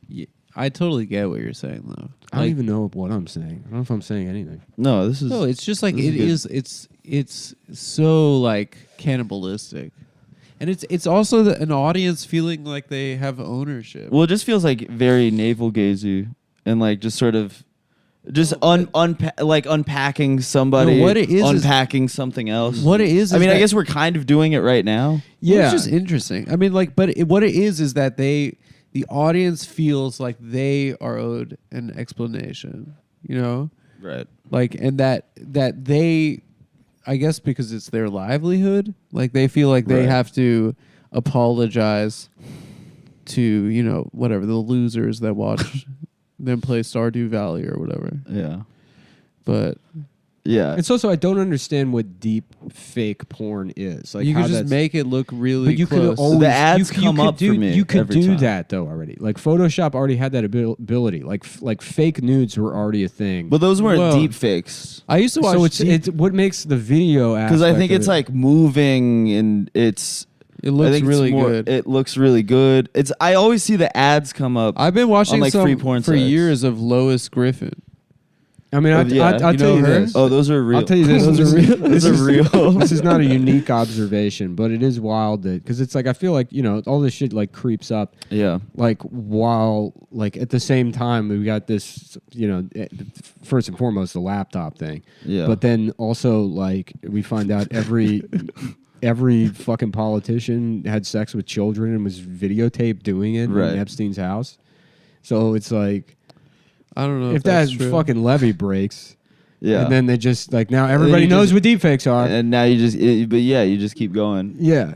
I totally get what you're saying though. I don't even know what I'm saying. I don't know if I'm saying anything. No, this is No, it's just like this is good. it's so like cannibalistic, and it's also an audience feeling like they have ownership. Well, it just feels like very navel gazy and like just sort of just unpacking somebody, No, what it is unpacking something else. What it is I mean, I that- guess we're kind of doing it right now. Well, it's just interesting. I mean, like, but what it is that the audience feels like they are owed an explanation. You know, Right. like, and that they, I guess, because it's their livelihood, like they feel like they Right. have to apologize to whatever the losers that watch them play Stardew Valley or whatever. Yeah. But Yeah. It's also I don't understand what deep fake porn is. Like you how can just that's- make it look really But you close. could always The ads you come could up do, for me You could every do time. that though already. Like Photoshop already had that ability. Like fake nudes were already a thing. But those weren't Well, deep fakes. I used to watch. so it's what makes the video Because I aspect think of it's it- like moving and it's it I looks think really it's more, good. It looks really good. I always see the ads come up. I've been watching like, some free porn for sites. years of Lois Griffin. I mean, yeah. I'll You tell know you her? this. Oh, those are real. I'll tell you this. Those are real. This Those are is real. This is not a unique observation, but it is wild that because it's like I feel like all this shit like creeps up. Yeah. Like while like at the same time we got this first and foremost the laptop thing. Yeah. But then also like we find out every fucking politician had sex with children and was videotaped doing it Right. in Epstein's house. So it's like I don't know if that that's true. fucking levee breaks, Yeah. and then they just like now everybody you knows just- what deepfakes are. and now you just, you just keep going. Yeah.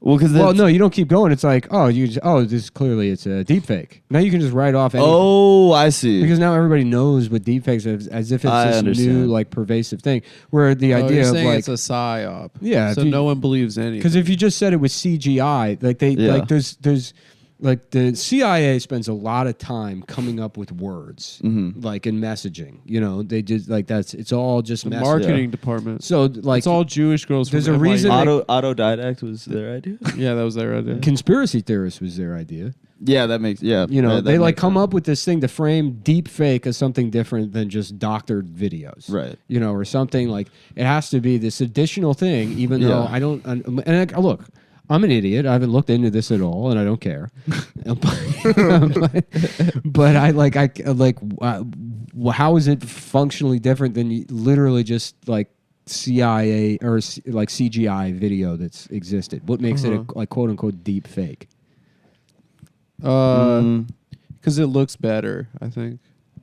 Well, because No, you don't keep going. It's like, this clearly it's a deepfake. Now you can just write off anything. Oh, I see. Because now everybody knows what deepfakes is, as if it's I this new understand. like pervasive thing. Where the Oh, idea you're of saying like, it's a psyop. Yeah, So if you- no one believes anything. because if you just said it was CGI, like Yeah. like there's like the CIA spends a lot of time coming up with words, Mhm. like in messaging. They just like it's all just the messaging. marketing department. So like It's all Jewish girls. there's from a reason NYU. Autodidact was their idea. Yeah, that was their idea. conspiracy theorists was their idea. Yeah, that makes that They like makes come sense. up with this thing to frame deep fake as something different than just doctored videos. Right. Or something like it has to be this additional thing, even though Yeah. I don't. Look, I'm an idiot. I haven't looked into this at all, and I don't care. but how is it functionally different than literally just like CIA or like CGI video that's existed? What makes it a like quote unquote deep fake? Because it looks better. I think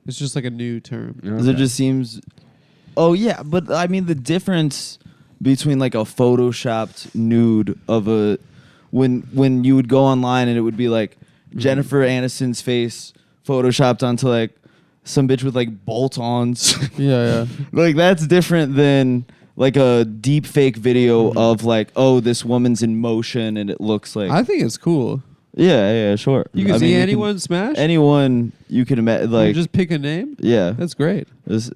it's just like a new term. 'Cause it just seems. Oh yeah, but I mean the difference between like a photoshopped nude of a when you would go online and it would be like Jennifer Aniston's face photoshopped onto like some bitch with like bolt-ons. Yeah. Like that's different than like a deep fake video of like, oh, this woman's in motion and it looks like I think it's cool. yeah, sure. You can I see mean, you anyone smash. anyone you can imagine Like, like just pick a name. yeah. That's great. This-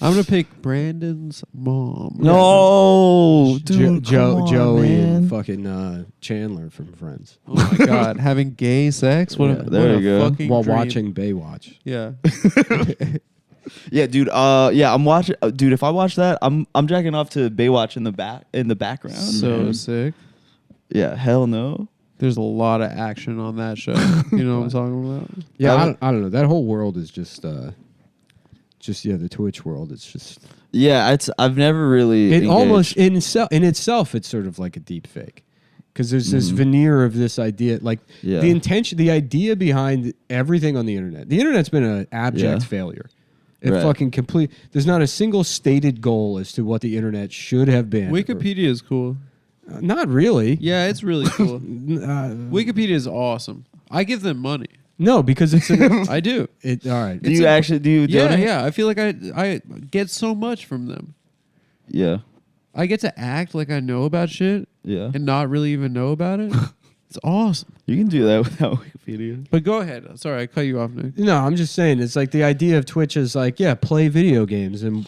I'm gonna pick Brandon's mom. no, dude, come on, Joey man. and fucking Chandler from Friends Oh my god, having gay sex. What Yeah, a there what a you go. fucking while dream. watching Baywatch. Yeah. Yeah, dude. I'm watching. Dude, if I watch that, I'm jacking off to Baywatch in the background. So man. sick. Yeah, hell no. There's a lot of action on that show. You know what I'm talking about? Yeah, I I don't know. That whole world is just the Twitch world. It's just Yeah, I've never really. it almost engaged. in itself. It's sort of like a deep fake because there's this veneer of this idea, like Yeah. the intention, the idea behind everything on the internet. The internet's been an abject Yeah. failure. It Right. fucking complete. There's not a single stated goal as to what the internet should have been. Wikipedia is cool. Not really. Yeah, it's really cool. Uh, Wikipedia is awesome. I give them money. no, because it's I do. all right. Do you actually do you Yeah, donate? yeah. I feel like I get so much from them. Yeah. I get to act like I know about shit Yeah. and not really even know about it. It's awesome. You can do that without Wikipedia. But go ahead. Sorry, I cut you off, Nick. No, I'm just saying it's like the idea of Twitch is like, yeah, play video games and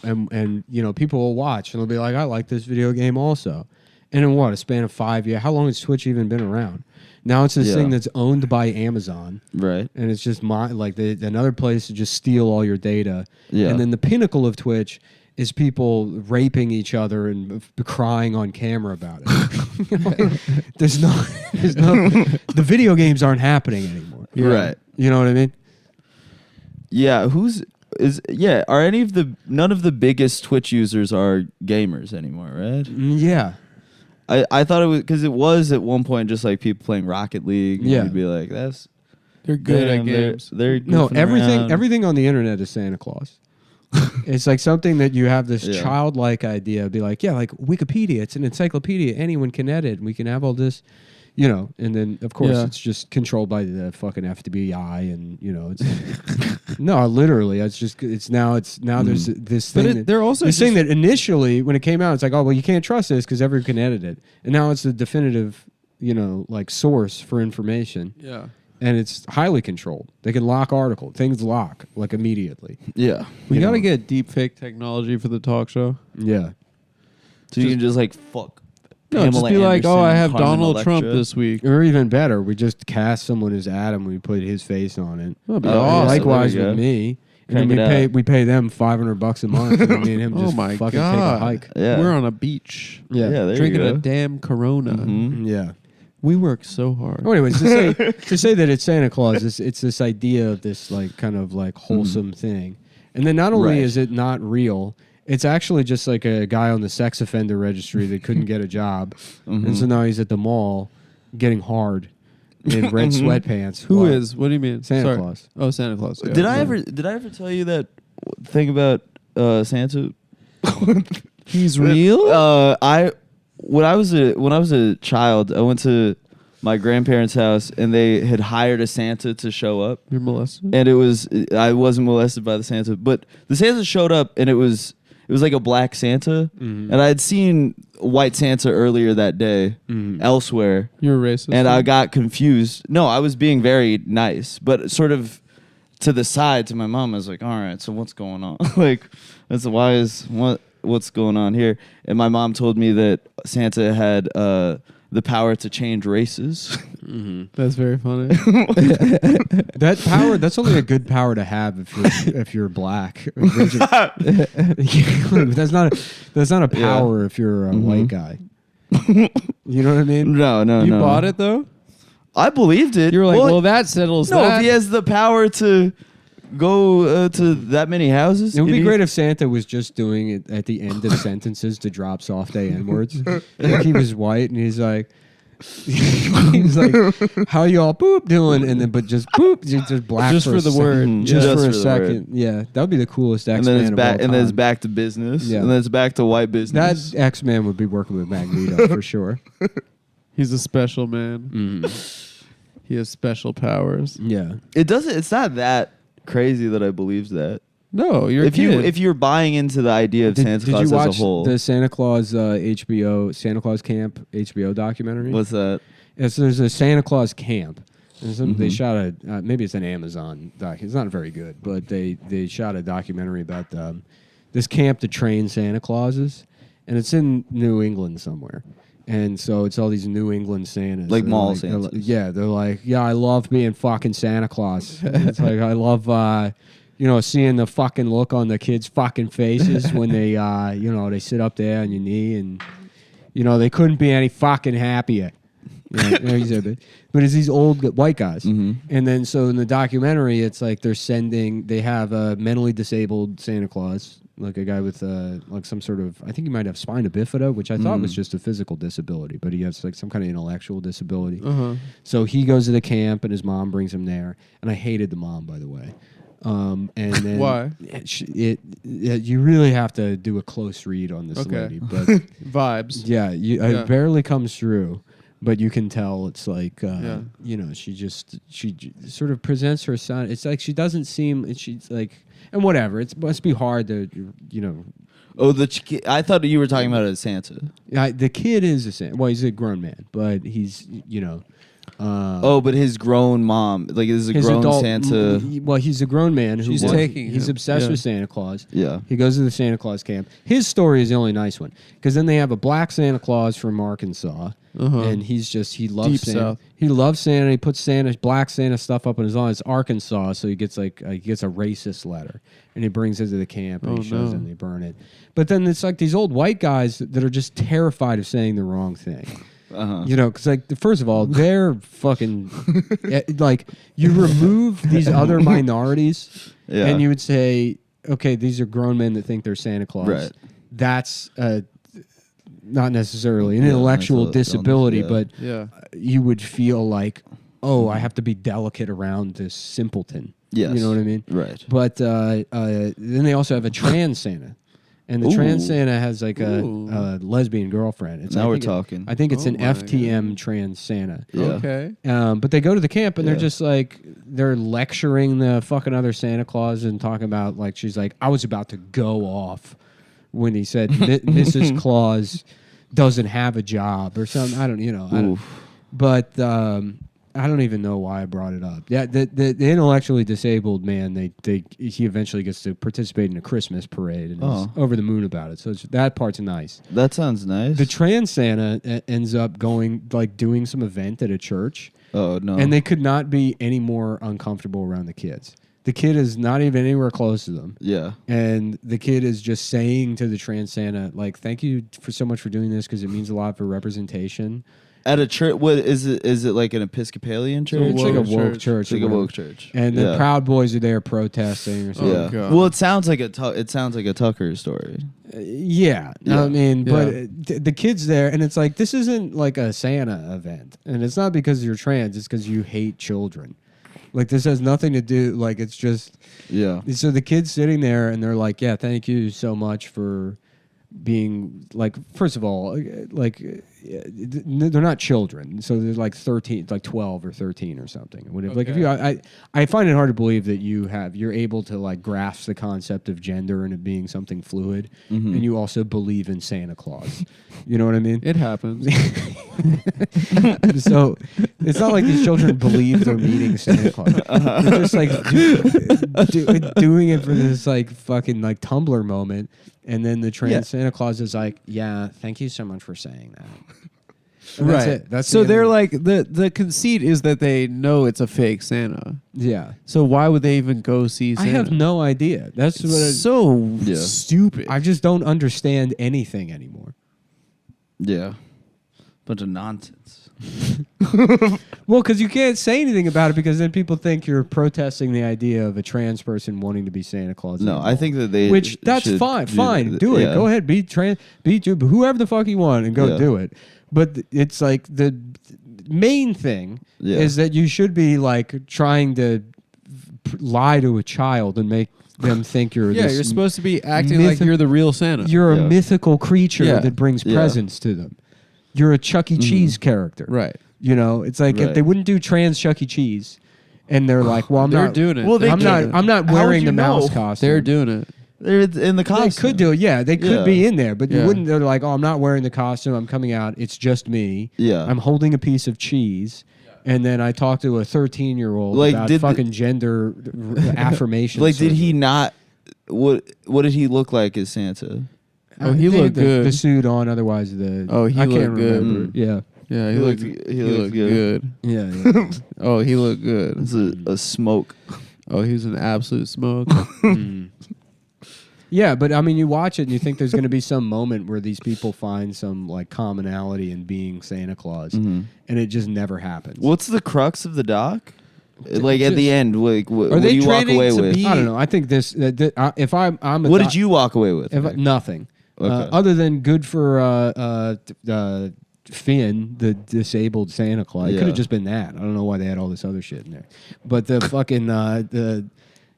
people will watch and they'll be like, I like this video game also. And in what, a span of 5 years? How long has Twitch even been around? Now it's this thing that's owned by Amazon. Right. And it's just another place to just steal all your data. Yeah. And then the pinnacle of Twitch is people raping each other and crying on camera about it. There's no, the video games aren't happening anymore. Right. You know what I mean? Yeah. None of the biggest Twitch users are gamers anymore, right? Yeah. I thought it was because it was at one point just like people playing Rocket League. And Yeah. you'd be like, They're good at games. They're No, goofing everything around. everything on the internet is Santa Claus. It's like something that you have this childlike idea. Be like, yeah, like Wikipedia. It's an encyclopedia. Anyone can edit. We can have all this, and then of course it's just controlled by the fucking FBI, and it's no, literally, it's now there's this thing. They're also this thing that initially when it came out, it's like, oh well, you can't trust this because everyone can edit it, and now it's a definitive, like source for information. Yeah. And it's highly controlled. They can lock things lock like immediately. Yeah. We got to get deep fake technology for the talk show. Yeah. So you can just like fuck. No, Pamela just be like, Anderson, I have Carmen Donald Trump Electra. this week. Or even better, we just cast someone as Adam. We put his face on it. That'd be Oh, awesome. Likewise there we with go. me. And Crank then it we pay them $500 a month. And me and him Oh just my fucking God. take a hike. Yeah. We're on a beach. Yeah, there Drinking you a go. damn Corona. Mhm. Yeah. We work so hard. Well, anyways, to say that it's Santa Claus, it's this idea of this like kind of like wholesome thing. And then not only Right. is it not real, it's actually just like a guy on the sex offender registry that couldn't get a job. And so now he's at the mall getting hard in red sweatpants. Who Wow. is? What do you mean? Santa Sorry. Claus? Oh, Santa Claus. Yeah. Did I ever tell you that thing about Santa? He's real? When I was a child, I went to my grandparents' house and they had hired a Santa to show up. You're molested? And I wasn't molested by the Santa, but the Santa showed up and it was like a black Santa, and I had seen white Santa earlier that day elsewhere, You're a racist? and I got confused. No, I was being very nice, but sort of to the side to my mom. I was like, "All right, so what's going on? Like, what's going on here?" And my mom told me that Santa had the power to change races. That's very funny. That power, that's only a good power to have if you're black. that's not a power if you're a white guy. You know what I mean? No. You bought it, though? I believed it. You were like, well, that settles no, that. if he has the power to go to that many houses, It would be if he- great if Santa was just doing it at the end of sentences to drop soft A-N words. Like he was white and he's like, how y'all poop doing? And then, but just poop, just black Just for a the second. word. Just Just for a for the second. Yeah, that would be the coolest and X-Man then it's of back, all and then it's time. back to business, Yeah. and then it's back to white business. That X-Man would be working with Magneto for sure. He's a special man. He has special powers. Yeah. It's not that crazy that I believe that. No, you're If you're buying into the idea of Santa Claus you as a watch whole, the Santa Claus Santa Claus Camp HBO documentary? what's that? There's a Santa Claus camp. And Mm-hmm. they shot maybe it's an Amazon doc. It's not very good, but they shot a documentary about this camp to train Santa Clauses, and it's in New England somewhere. And so it's all these New England Santas. Like They're mall they're Santas. they're like, yeah, I love being fucking Santa Claus. It's like I love seeing the fucking look on the kids' fucking faces when they they sit up there on your knee and they couldn't be any fucking happier. But it's these old white guys. And then so in the documentary, it's like they have a mentally disabled Santa Claus, like a guy with like some sort of, I think he might have spina bifida, which I thought was just a physical disability, but he has like some kind of intellectual disability. So he goes to the camp and his mom brings him there. And I hated the mom, by the way. And then Why? You really have to do a close read on this Okay. lady, but Vibes. yeah, Yeah. it barely comes through, but you can tell it's like, Yeah. she sort of presents her son. It's like she doesn't seem, she's like, and whatever. It must be hard to, Oh, I thought you were talking about it as Santa. the kid is a Santa. Well, he's a grown man, but he's, But his grown mom, like, is a his grown adult, Santa. Well, he's a grown man who She's wants- taking He's him. obsessed Yeah. with Santa Claus. Yeah. He goes to the Santa Claus camp. His story is the only nice one because then they have a black Santa Claus from Arkansas, and he loves Deep Santa. South. He loves Santa. He puts black Santa stuff up on his lawn. It's Arkansas, so he gets a racist letter, and he brings it to the camp and he shows them. They burn it. But then it's like these old white guys that are just terrified of saying the wrong thing. You know, because like first of all, they're fucking like you remove these other minorities, and you would say, okay, these are grown men that think they're Santa Claus. Right. That's not necessarily an intellectual disability, but you would feel like, oh, I have to be delicate around this simpleton. Yes. You know what I mean? Right. But then they also have a trans Santa. And the trans Santa has like a lesbian girlfriend. Now we're talking. I think it's an my FTM trans Santa. Yeah. Okay. But they go to the camp and they're just like, they're lecturing the fucking other Santa Claus and talking about, like, she's like, I was about to go off when he said Mrs. Claus doesn't have a job or something. I don't. But I don't even know why I brought it up. Yeah, the intellectually disabled man, he eventually gets to participate in a Christmas parade and is over the moon about it. So that part's nice. That sounds nice. The trans Santa ends up doing some event at a church. Oh, no. And they could not be any more uncomfortable around the kids. The kid is not even anywhere close to them. Yeah. And the kid is just saying to the trans Santa, like, thank you for so much for doing this because it means a lot for representation. At a church, what is it? Is it like an Episcopalian church? It's like a woke church. It's like a woke church. And the Proud Boys are there protesting or something. Yeah. God. Well, it sounds like a Tucker story. Yeah. I mean, but the kid's there, and it's like, this isn't like a Santa event. And it's not because you're trans, it's because you hate children. Like, this has nothing to do, like, it's just... Yeah. So the kid's sitting there, and they're like, yeah, thank you so much for being, like, first of all, like, they're not children. So they're like 13, like 12 or 13 or something. Like, if you, I find it hard to believe that you're able to, like, grasp the concept of gender and it being something fluid, and you also believe in Santa Claus. You know what I mean? It happens. So it's not like these children believe they're meeting Santa Claus. They're just like doing it for this like fucking like Tumblr moment, and then the trans Santa Claus is like, "Yeah, thank you so much for saying that." And that's it. That's so the they're end. like the conceit is that they know it's a fake Santa. Yeah. So why would they even go see Santa? I have no idea. That's what It's so stupid. I just don't understand anything anymore. Yeah. Bunch of nonsense. Well, because you can't say anything about it because then people think you're protesting the idea of a trans person wanting to be Santa Claus. No, anymore. I think that they Which that's should fine. Do it. yeah. Go ahead. Be whoever the fuck you want and go do it. But it's like the main thing is that you should be like trying to lie to a child and make them think you're you're supposed to be acting like you're the real Santa. You're a mythical creature that brings Yeah. presents to them. You're a Chuck E. Cheese character. Right. You know, it's like if they wouldn't do trans Chuck E. Cheese and they're like, well, I'm They're not doing it. Well, they I'm can't. not I'm not How wearing would the you mouse know? costume. They're doing it. They're in the costume. They could do it. Yeah, they could Yeah. be in there, but you Yeah. wouldn't. They're like, oh, I'm not wearing the costume. I'm coming out. It's just me. Yeah. I'm holding a piece of cheese. And then I talked to a 13-year-old Like, about did fucking gender affirmation. Like, did he surgery. not? What did he look like as Santa? Oh, he They had looked good. The suit on, otherwise He I can't looked good. remember. Yeah. Yeah, he looked- looked. he He looked looked good. good. Yeah. Oh, he looked good. It's a smoke. Oh, he was an absolute smoke. Yeah, but I mean, you watch it and you think there's going to be some moment where these people find some like commonality in being Santa Claus, and it just never happens. What's the crux of the doc? Like at Just- the end, like what Are do they you walk training away to with? be- I don't know. I think this. If I'm a What did you walk away with? nothing. Okay. Other than good for Finn, the disabled Santa Claus. It could Yeah. have just been that. I don't know why they had all this other shit in there. But the fucking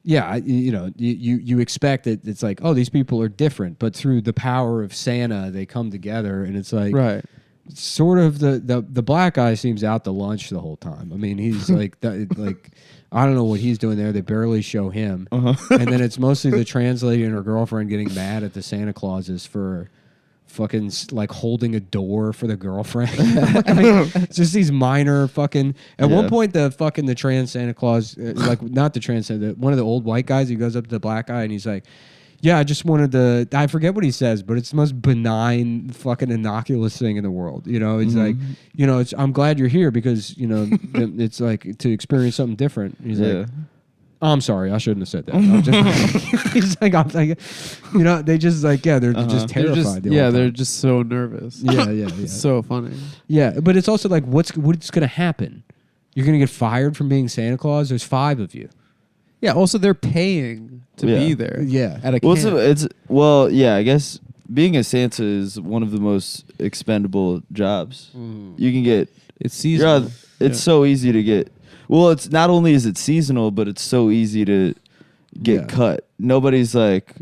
you expect that it's like, oh, these people are different, but through the power of Santa, they come together, and it's like Right. sort of the black guy seems out to lunch the whole time. I mean, he's like I don't know what he's doing there. They barely show him, and then it's mostly the trans lady and her girlfriend getting mad at the Santa Clauses for fucking like holding a door for the girlfriend. It's just these minor fucking. At one point, the trans Santa Claus, like not the trans Santa, one of the old white guys, he goes up to the black guy and he's like, "Yeah, I just wanted to." I forget what he says, but it's the most benign, fucking innocuous thing in the world. You know, it's like, you know, I'm glad you're here because you know it's like to experience something different. He's like. Oh, I'm sorry, I shouldn't have said that. I'm like, you know, they just like, they're just terrified. They're just so nervous. Yeah. So funny. Yeah, but it's also like, what's going to happen? You're going to get fired from being Santa Claus? There's 5 of you. Yeah, also they're paying to be there. Yeah. At a camp. I guess being a Santa is one of the most expendable jobs. You can get... It's seasonal. It's so easy to get... Well, it's not only is it seasonal, but it's so easy to get cut. Nobody's like,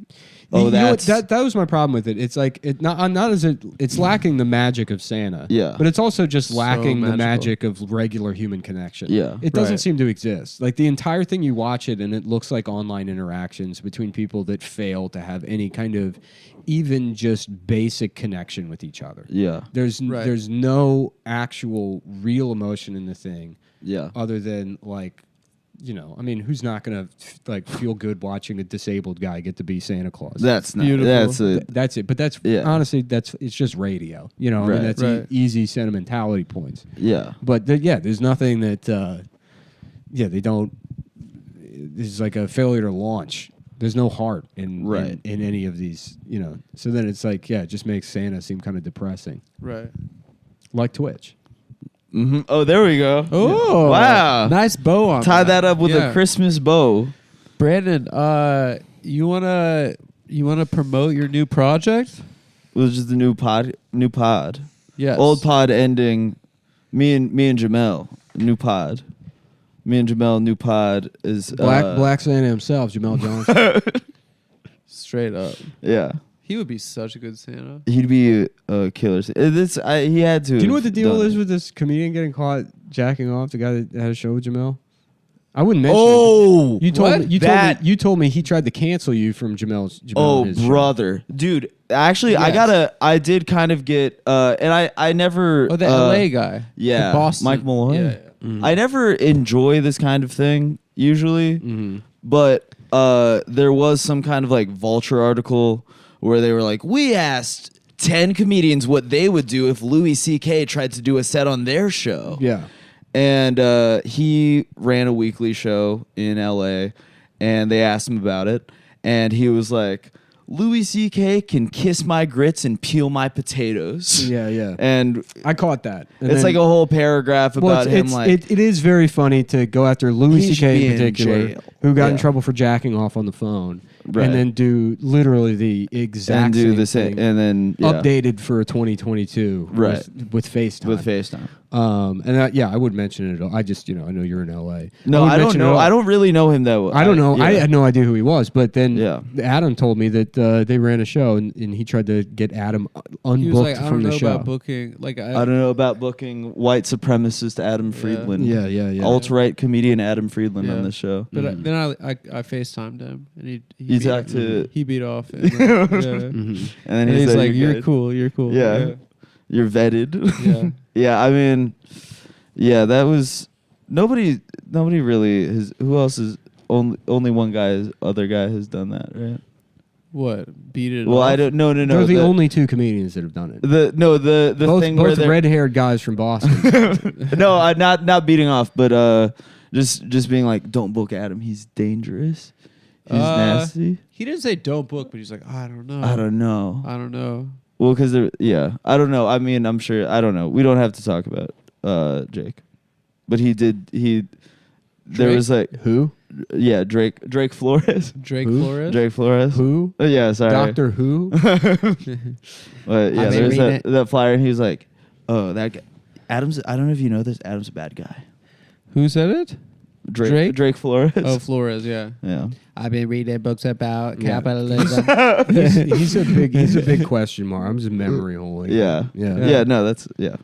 oh, that was my problem with it. It's like it's lacking the magic of Santa. Yeah. But it's also just lacking the magical. magic of regular human connection. Yeah. It doesn't seem to exist. Like the entire thing, you watch it and it looks like online interactions between people that fail to have any kind of even just basic connection with each other. Yeah. There's no actual real emotion in the thing. Yeah. Other than like, you know, I mean, who's not gonna like feel good watching a disabled guy get to be Santa Claus? That's beautiful. That's it. But that's honestly, it's just radio. You know, I mean, that's easy sentimentality points. Yeah. But there's nothing that. They don't. It's like a failure to launch. There's no heart in any of these. You know, so then it's like it just makes Santa seem kind of depressing. Right. Like Twitch. Mm-hmm. Oh, there we go. Oh, wow! Nice bow on. Tie that up with a Christmas bow. Brandon, you wanna promote your new project? Which is the new pod. Yes. Old pod ending. Me and Jamel. New pod. Me and Jamel. New pod is Black Santa himself, Jamel Johnson. Straight up. Yeah. He would be such a good Santa. He'd be a killer. He had to. Do you know what the deal is with this comedian getting caught jacking off? The guy that had a show with Jamel. I wouldn't mention. Oh, it. You told me he tried to cancel you from Jamel's. Brother, dude. Actually, yes. I did kind of get. And I never. Oh, the LA guy. Yeah, Boston. Mike Malloy. Yeah. Mm-hmm. I never enjoy this kind of thing usually, but there was some kind of like Vulture article where they were like, we asked 10 comedians what they would do if Louis C.K. tried to do a set on their show. Yeah. And he ran a weekly show in L.A., and they asked him about it. And he was like, Louis C.K. can kiss my grits and peel my potatoes. Yeah. And I caught that. And it's like a whole paragraph about him. It is very funny to go after Louis C.K. in particular, jail. who got in trouble for jacking off on the phone. Right. And then do literally the exact same thing, and then updated for 2022, right? With FaceTime. With FaceTime. I would mention it. I just, I know you're in LA. No, I don't know. I don't really know him that well. I don't know. I had no idea who he was. But then Adam told me that they ran a show and he tried to get Adam unbooked from the show. About booking. Like I don't know about booking white supremacist Adam Friedland. Yeah. Alt-right comedian Adam Friedland on this show. But then I FaceTimed him and he beat off. And, and then he's like, "You're cool. Yeah. You're vetted." Yeah. Yeah, I mean, that was nobody really has. Who else is only one other guy has done that, right? What beat it? Well, off? I don't. No. They're the only 2 comedians that have done it. The thing both where red-haired guys from Boston. No, not beating off, but just being like, don't book Adam. He's dangerous. He's nasty. He didn't say don't book, but he's like, I don't know. I don't know. Well, because I don't know. I mean, I'm sure. I don't know. We don't have to talk about Jake, but he did. There was like who? Yeah, Drake Flores. Drake who? Flores. Drake Flores. Who? Yeah, sorry. Doctor Who. But yeah, there's that flyer, and he was like, "Oh, that guy, Adam's. I don't know if you know this. Adam's a bad guy." Who said it? Drake Flores. Oh, Flores. Yeah. Yeah. I've been reading books about capitalism. he's a big question mark. I'm just memory holding. Yeah. No, that's yeah.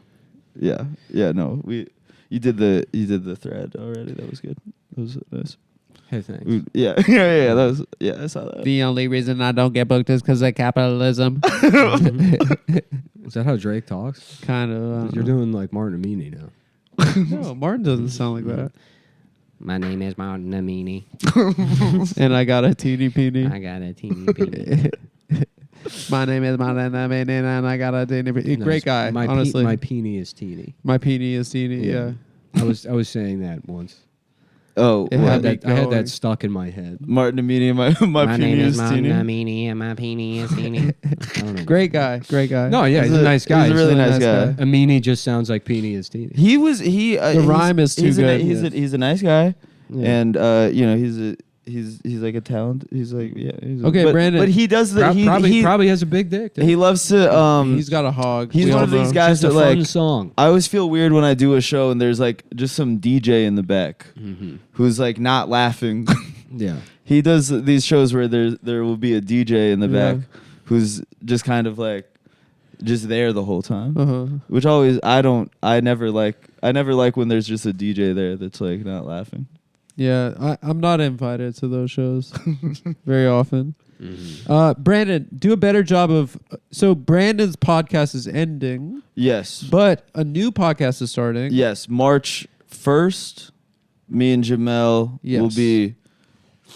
No, you did the thread already. That was good. That was nice. Hey, thanks. Yeah. That was I saw that. The only reason I don't get booked is because of capitalism. Is that how Drake talks? Kind of. You're doing like Martin Amini now. No, Martin doesn't sound like that. My name is Martin Amini. And I got a teeny peeny. I got a teeny peeny. My name is Martin Amini, and I got a teeny peeny. No, Great guy, honestly. my peeny is teeny. My peeny is teeny. Yeah. I was saying that once. Oh, It I had had, me I had going. that stuck in my head. Martin Amini, my name penis is Martin teeny. Amini, and my peeny is teeny. I don't know. Great guy. Great guy. No, yeah, he's a nice guy. He's a really nice guy. Amini just sounds like peeny is teeny. He The rhyme is too good. He's a nice guy, Yeah. and he's like a talent. He's like Okay, Brandon. But he does the Probably has a big dick. Too. he loves to He's got a hog. he's We one all of these know. guys Just a that fun like song. I always feel weird when I do a show and there's like just some DJ in the back who's like not laughing. Yeah. He does these shows where there will be a DJ in the Yeah. back who's just kind of like just there the whole time. Uh-huh. Which I never like when there's just a DJ there that's like not laughing. Yeah, I'm not invited to those shows very often. Brandon, do a better job of. So Brandon's podcast is ending, Yes. but a new podcast is starting. Yes, March 1st, me and Jamel Yes. will be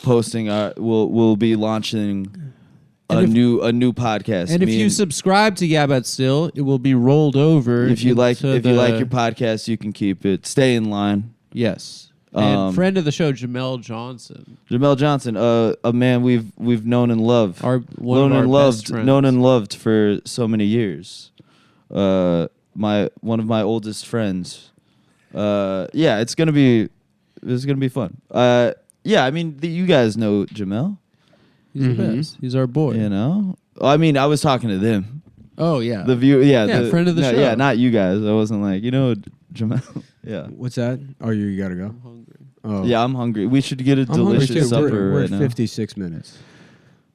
posting we'll be launching a And if- new podcast. And if Me you subscribe to Yeah But Still, it will be rolled over. if you like into your podcast, you can keep it. Stay in line. Yes. And Um, friend of the show, Jamel Johnson, Jamel Johnson, a man we've known and loved. one of our best friends. Known and loved for so many years. One of my oldest friends. It's gonna be fun. I mean you guys know Jamel. He's the best. He's our boy. You know, I mean, I was talking to them. Oh yeah. The view, friend of the show. Yeah, not you guys. I wasn't like, Jamel. Yeah, What's that? Oh, you gotta go. I'm hungry. Oh, yeah, I'm hungry. We should get a I'm hungry delicious too. supper We're right at now. 56 minutes.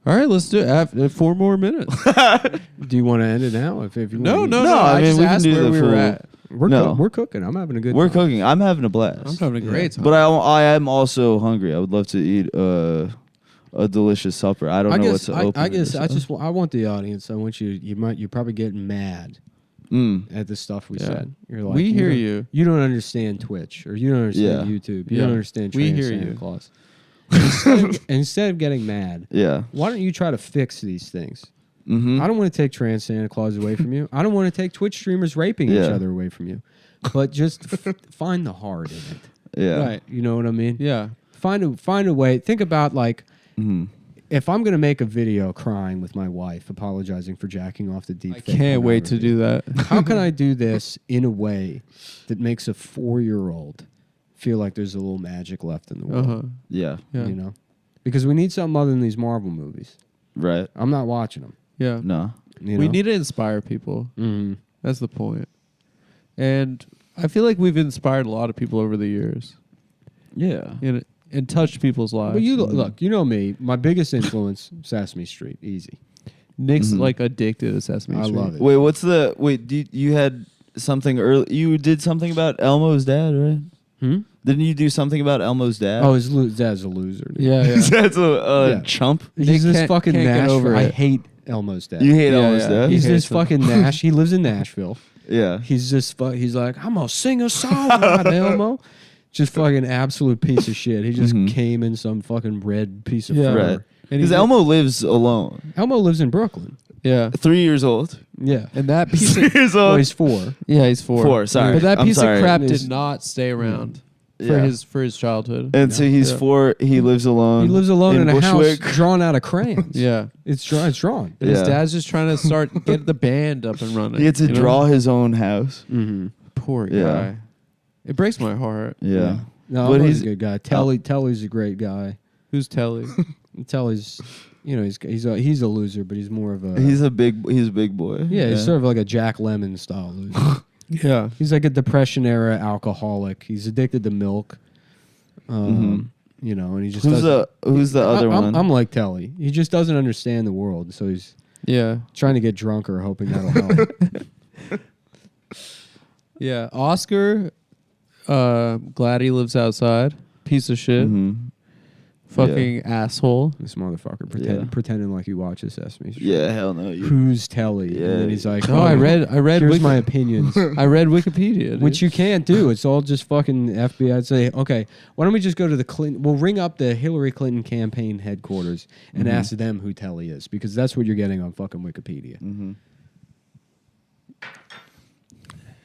All right, let's do it. 4 more minutes. Do you want to end it now? If you No. want I I mean, just we can asked do where the we were full- at. We're cooking. I'm having a good We're time. cooking. I'm having a blast. I'm having a great time. But I am also hungry. I would love to eat a delicious supper. I don't know what to open. I with guess this. I want the audience. I want you're probably getting mad at the stuff we Yeah. said. You're like, We hear you. You don't understand Twitch, or you don't understand Yeah. YouTube. You Yeah. don't understand We Trans hear Santa you. Claus. Instead of getting mad, Yeah. why don't you try to fix these things? Mm-hmm. I don't want to take Trans Santa Claus away from you. I don't want to take Twitch streamers raping each Yeah. other away from you. But just find the heart in it. Yeah. Right. You know what I mean? Yeah. Find a way. Think about like Mm-hmm. if I'm gonna make a video crying with my wife, apologizing for jacking off the deep. I can't wait to do that. How can I do this in a way that makes a 4-year-old feel like there's a little magic left in the world? Uh-huh. Yeah. Yeah. You know, because we need something other than these Marvel movies. Right. I'm not watching them. Yeah. No. You We know? need to inspire people. Mhm. That's the point. And I feel like we've inspired a lot of people over the years Yeah. and touched people's lives. But you look, you know me. My biggest influence, Sesame Street, easy. Nick's Mhm. like addicted to Sesame I Street. love it. Wait, you had something early. You did something about Elmo's dad, right? Didn't you do something about Elmo's dad? Oh, his dad's a loser. Dude. Yeah, yeah. That's a Yeah. chump. He's Nick this can't- fucking can't get Nashville. over I it. hate Elmo's dad. You hate Yeah, Elmo's yeah. dad? He's hates this him. fucking Nash. He lives in Nashville. Yeah. He's just he's like, I'm gonna sing a song about Elmo. Just fucking absolute piece of shit. He just Mhm. came in some fucking red piece of Yeah. fur. Right. And Because he's- Elmo lives alone. Elmo lives in Brooklyn. Yeah. 3 years old. Yeah. And that piece 3 of years Well, old. he's 4. yeah, he's 4. 4, sorry. But that I'm piece sorry. of crap He's- did not stay around Yeah. for his childhood. And so he's Yeah. 4. He lives alone. He lives alone in a Bushwick. house drawn out of crayons. Yeah. It's drawn. And his Yeah. dad's just trying to get the band up and running. He had to you know? draw his own house. Mm-hmm. Poor guy. Yeah. It breaks my heart. Yeah. No, But but he's- he's a good guy. Telly's a great guy. Who's Telly? Telly's, he's a loser, but he's more of a He's a big boy. yeah. He's sort of like a Jack Lemmon style loser. Yeah. He's like a Depression era alcoholic. He's addicted to milk. And he just Who's the other one? I'm like Telly. He just doesn't understand the world, so he's Yeah. trying to get drunker, hoping that'll help. Yeah. Oscar, glad he lives outside. Piece of shit. Mhm. Fucking asshole. This motherfucker Yeah. pretending like he watches Sesame Street. Yeah, hell no. Who's telly? Yeah. And then he's like, No, I read here's my opinions. I read Wikipedia, dude. Which you can't do. It's all just fucking FBI. I'd say, okay, why don't we just go to the Clinton? We'll ring up the Hillary Clinton campaign headquarters and ask them who Telly is, because that's what you're getting on fucking Wikipedia. Mm-hmm.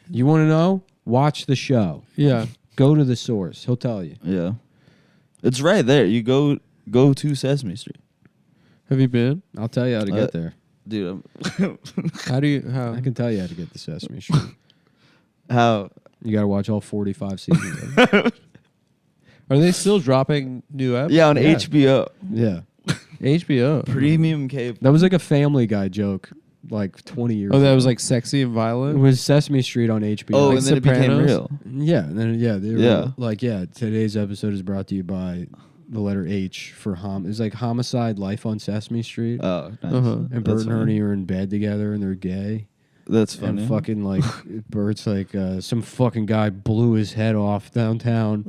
You want to know? Watch the show. Yeah. Go to the source. He'll tell you. Yeah. It's right there. You go to Sesame Street. Have you been? I'll tell you how to get there. Dude, How do you? How? I can tell you how to get to Sesame Street. how? You got to watch all 45 seasons of it. Are they still dropping new episodes? Yeah, on HBO. Yeah. HBO. Premium cable. That was like a Family Guy joke like 20 years Oh, that ago. was like sexy and It violent. was Sesame Street on HBO. Oh, Like and then it became Sopranos? real. Yeah, and then they were Yeah. like, today's episode is brought to you by the letter H for it's like Homicide: Life on Sesame Street. Oh, nice. Uh-huh. And Bert That's and funny. Ernie are in bed together and they're gay. That's funny. And fucking like Bert's like some fucking guy blew his head off downtown.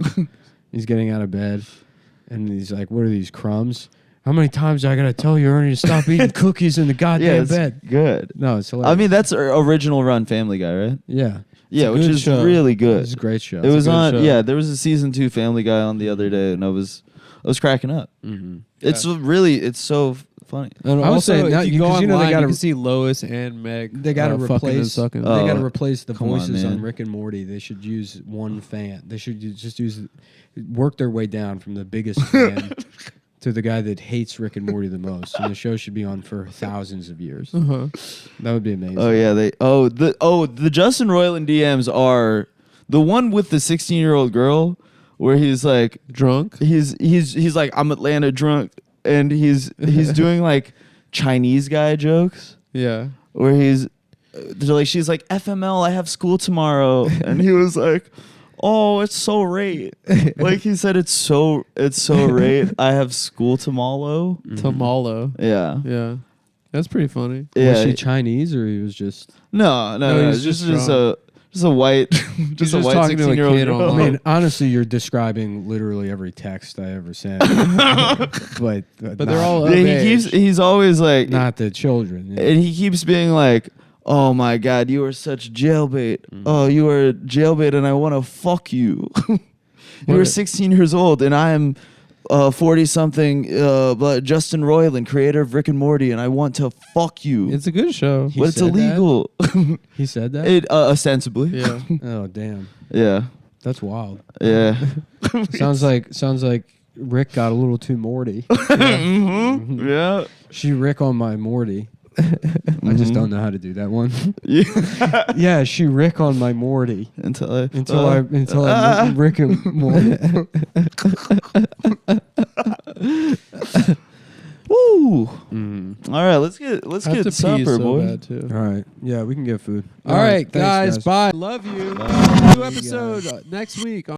He's getting out of bed and he's like, "What are these crumbs? How many times I gotta tell you, Ernie, to stop eating cookies in the yeah, goddamn it's bed?" good. No, it's hilarious. I mean, that's original run Family Guy, right? yeah, Yeah, a which good is show. really good. it's a great show. It was a good on. show. Yeah, there was a season 2 Family Guy on the other day, and I was cracking up. Mm-hmm. It's so funny. And I would also, say, now, if you go because online, you know they you gotta- can see Lois and Meg. They got to fucking and replace. sucking. They Oh, got to replace the come on, voices on man. Rick and Morty. They should use one fan. They should just work their way down from the biggest fan to the guy that hates Rick and Morty the most. And the show should be on for thousands of years. Uh-huh. That would be amazing. Oh yeah, the Justin Roiland DMs are the one with the 16-year-old girl where he's like Drunk. he's like, I'm Atlanta drunk, and he's doing like Chinese guy jokes Yeah. where they're like, she's like, FML, I have school tomorrow, and he was like, oh, it's so late. Like he said, it's so late. I have school tomorrow. Tamalo. Yeah. Yeah. That's pretty funny. Yeah. Was she Chinese or he was just? No, No, he's just just a white He's a just white talking to a 16-year-old kid girl. online. I mean, honestly, you're describing literally every text I ever sent. but they're all of Yeah, age. he's always like, not the children. Yeah. and he keeps being like, oh my God, you are such jailbait. Oh, you are jailbait, and I want to fuck you. You are What? 16 years old, and I am 40-something, but Justin Roiland, creator of Rick and Morty, and I want to fuck you. It's a good show. He But it's said that? illegal. He said that. It ostensibly. Yeah. Oh damn, Yeah. that's wild. Yeah. sounds like Rick got a little too Morty. Mm-hmm. Yeah. She Rick on my Morty. I just don't know how to do that one. Yeah. Yeah, she Rick on my Morty Until I Rick and Morty. Woo. Mm. All right, let's get I have to pee supper, so boy. bad, too. All right, yeah, we can get food. All right, thanks, guys. Bye. Love you. New episode next week.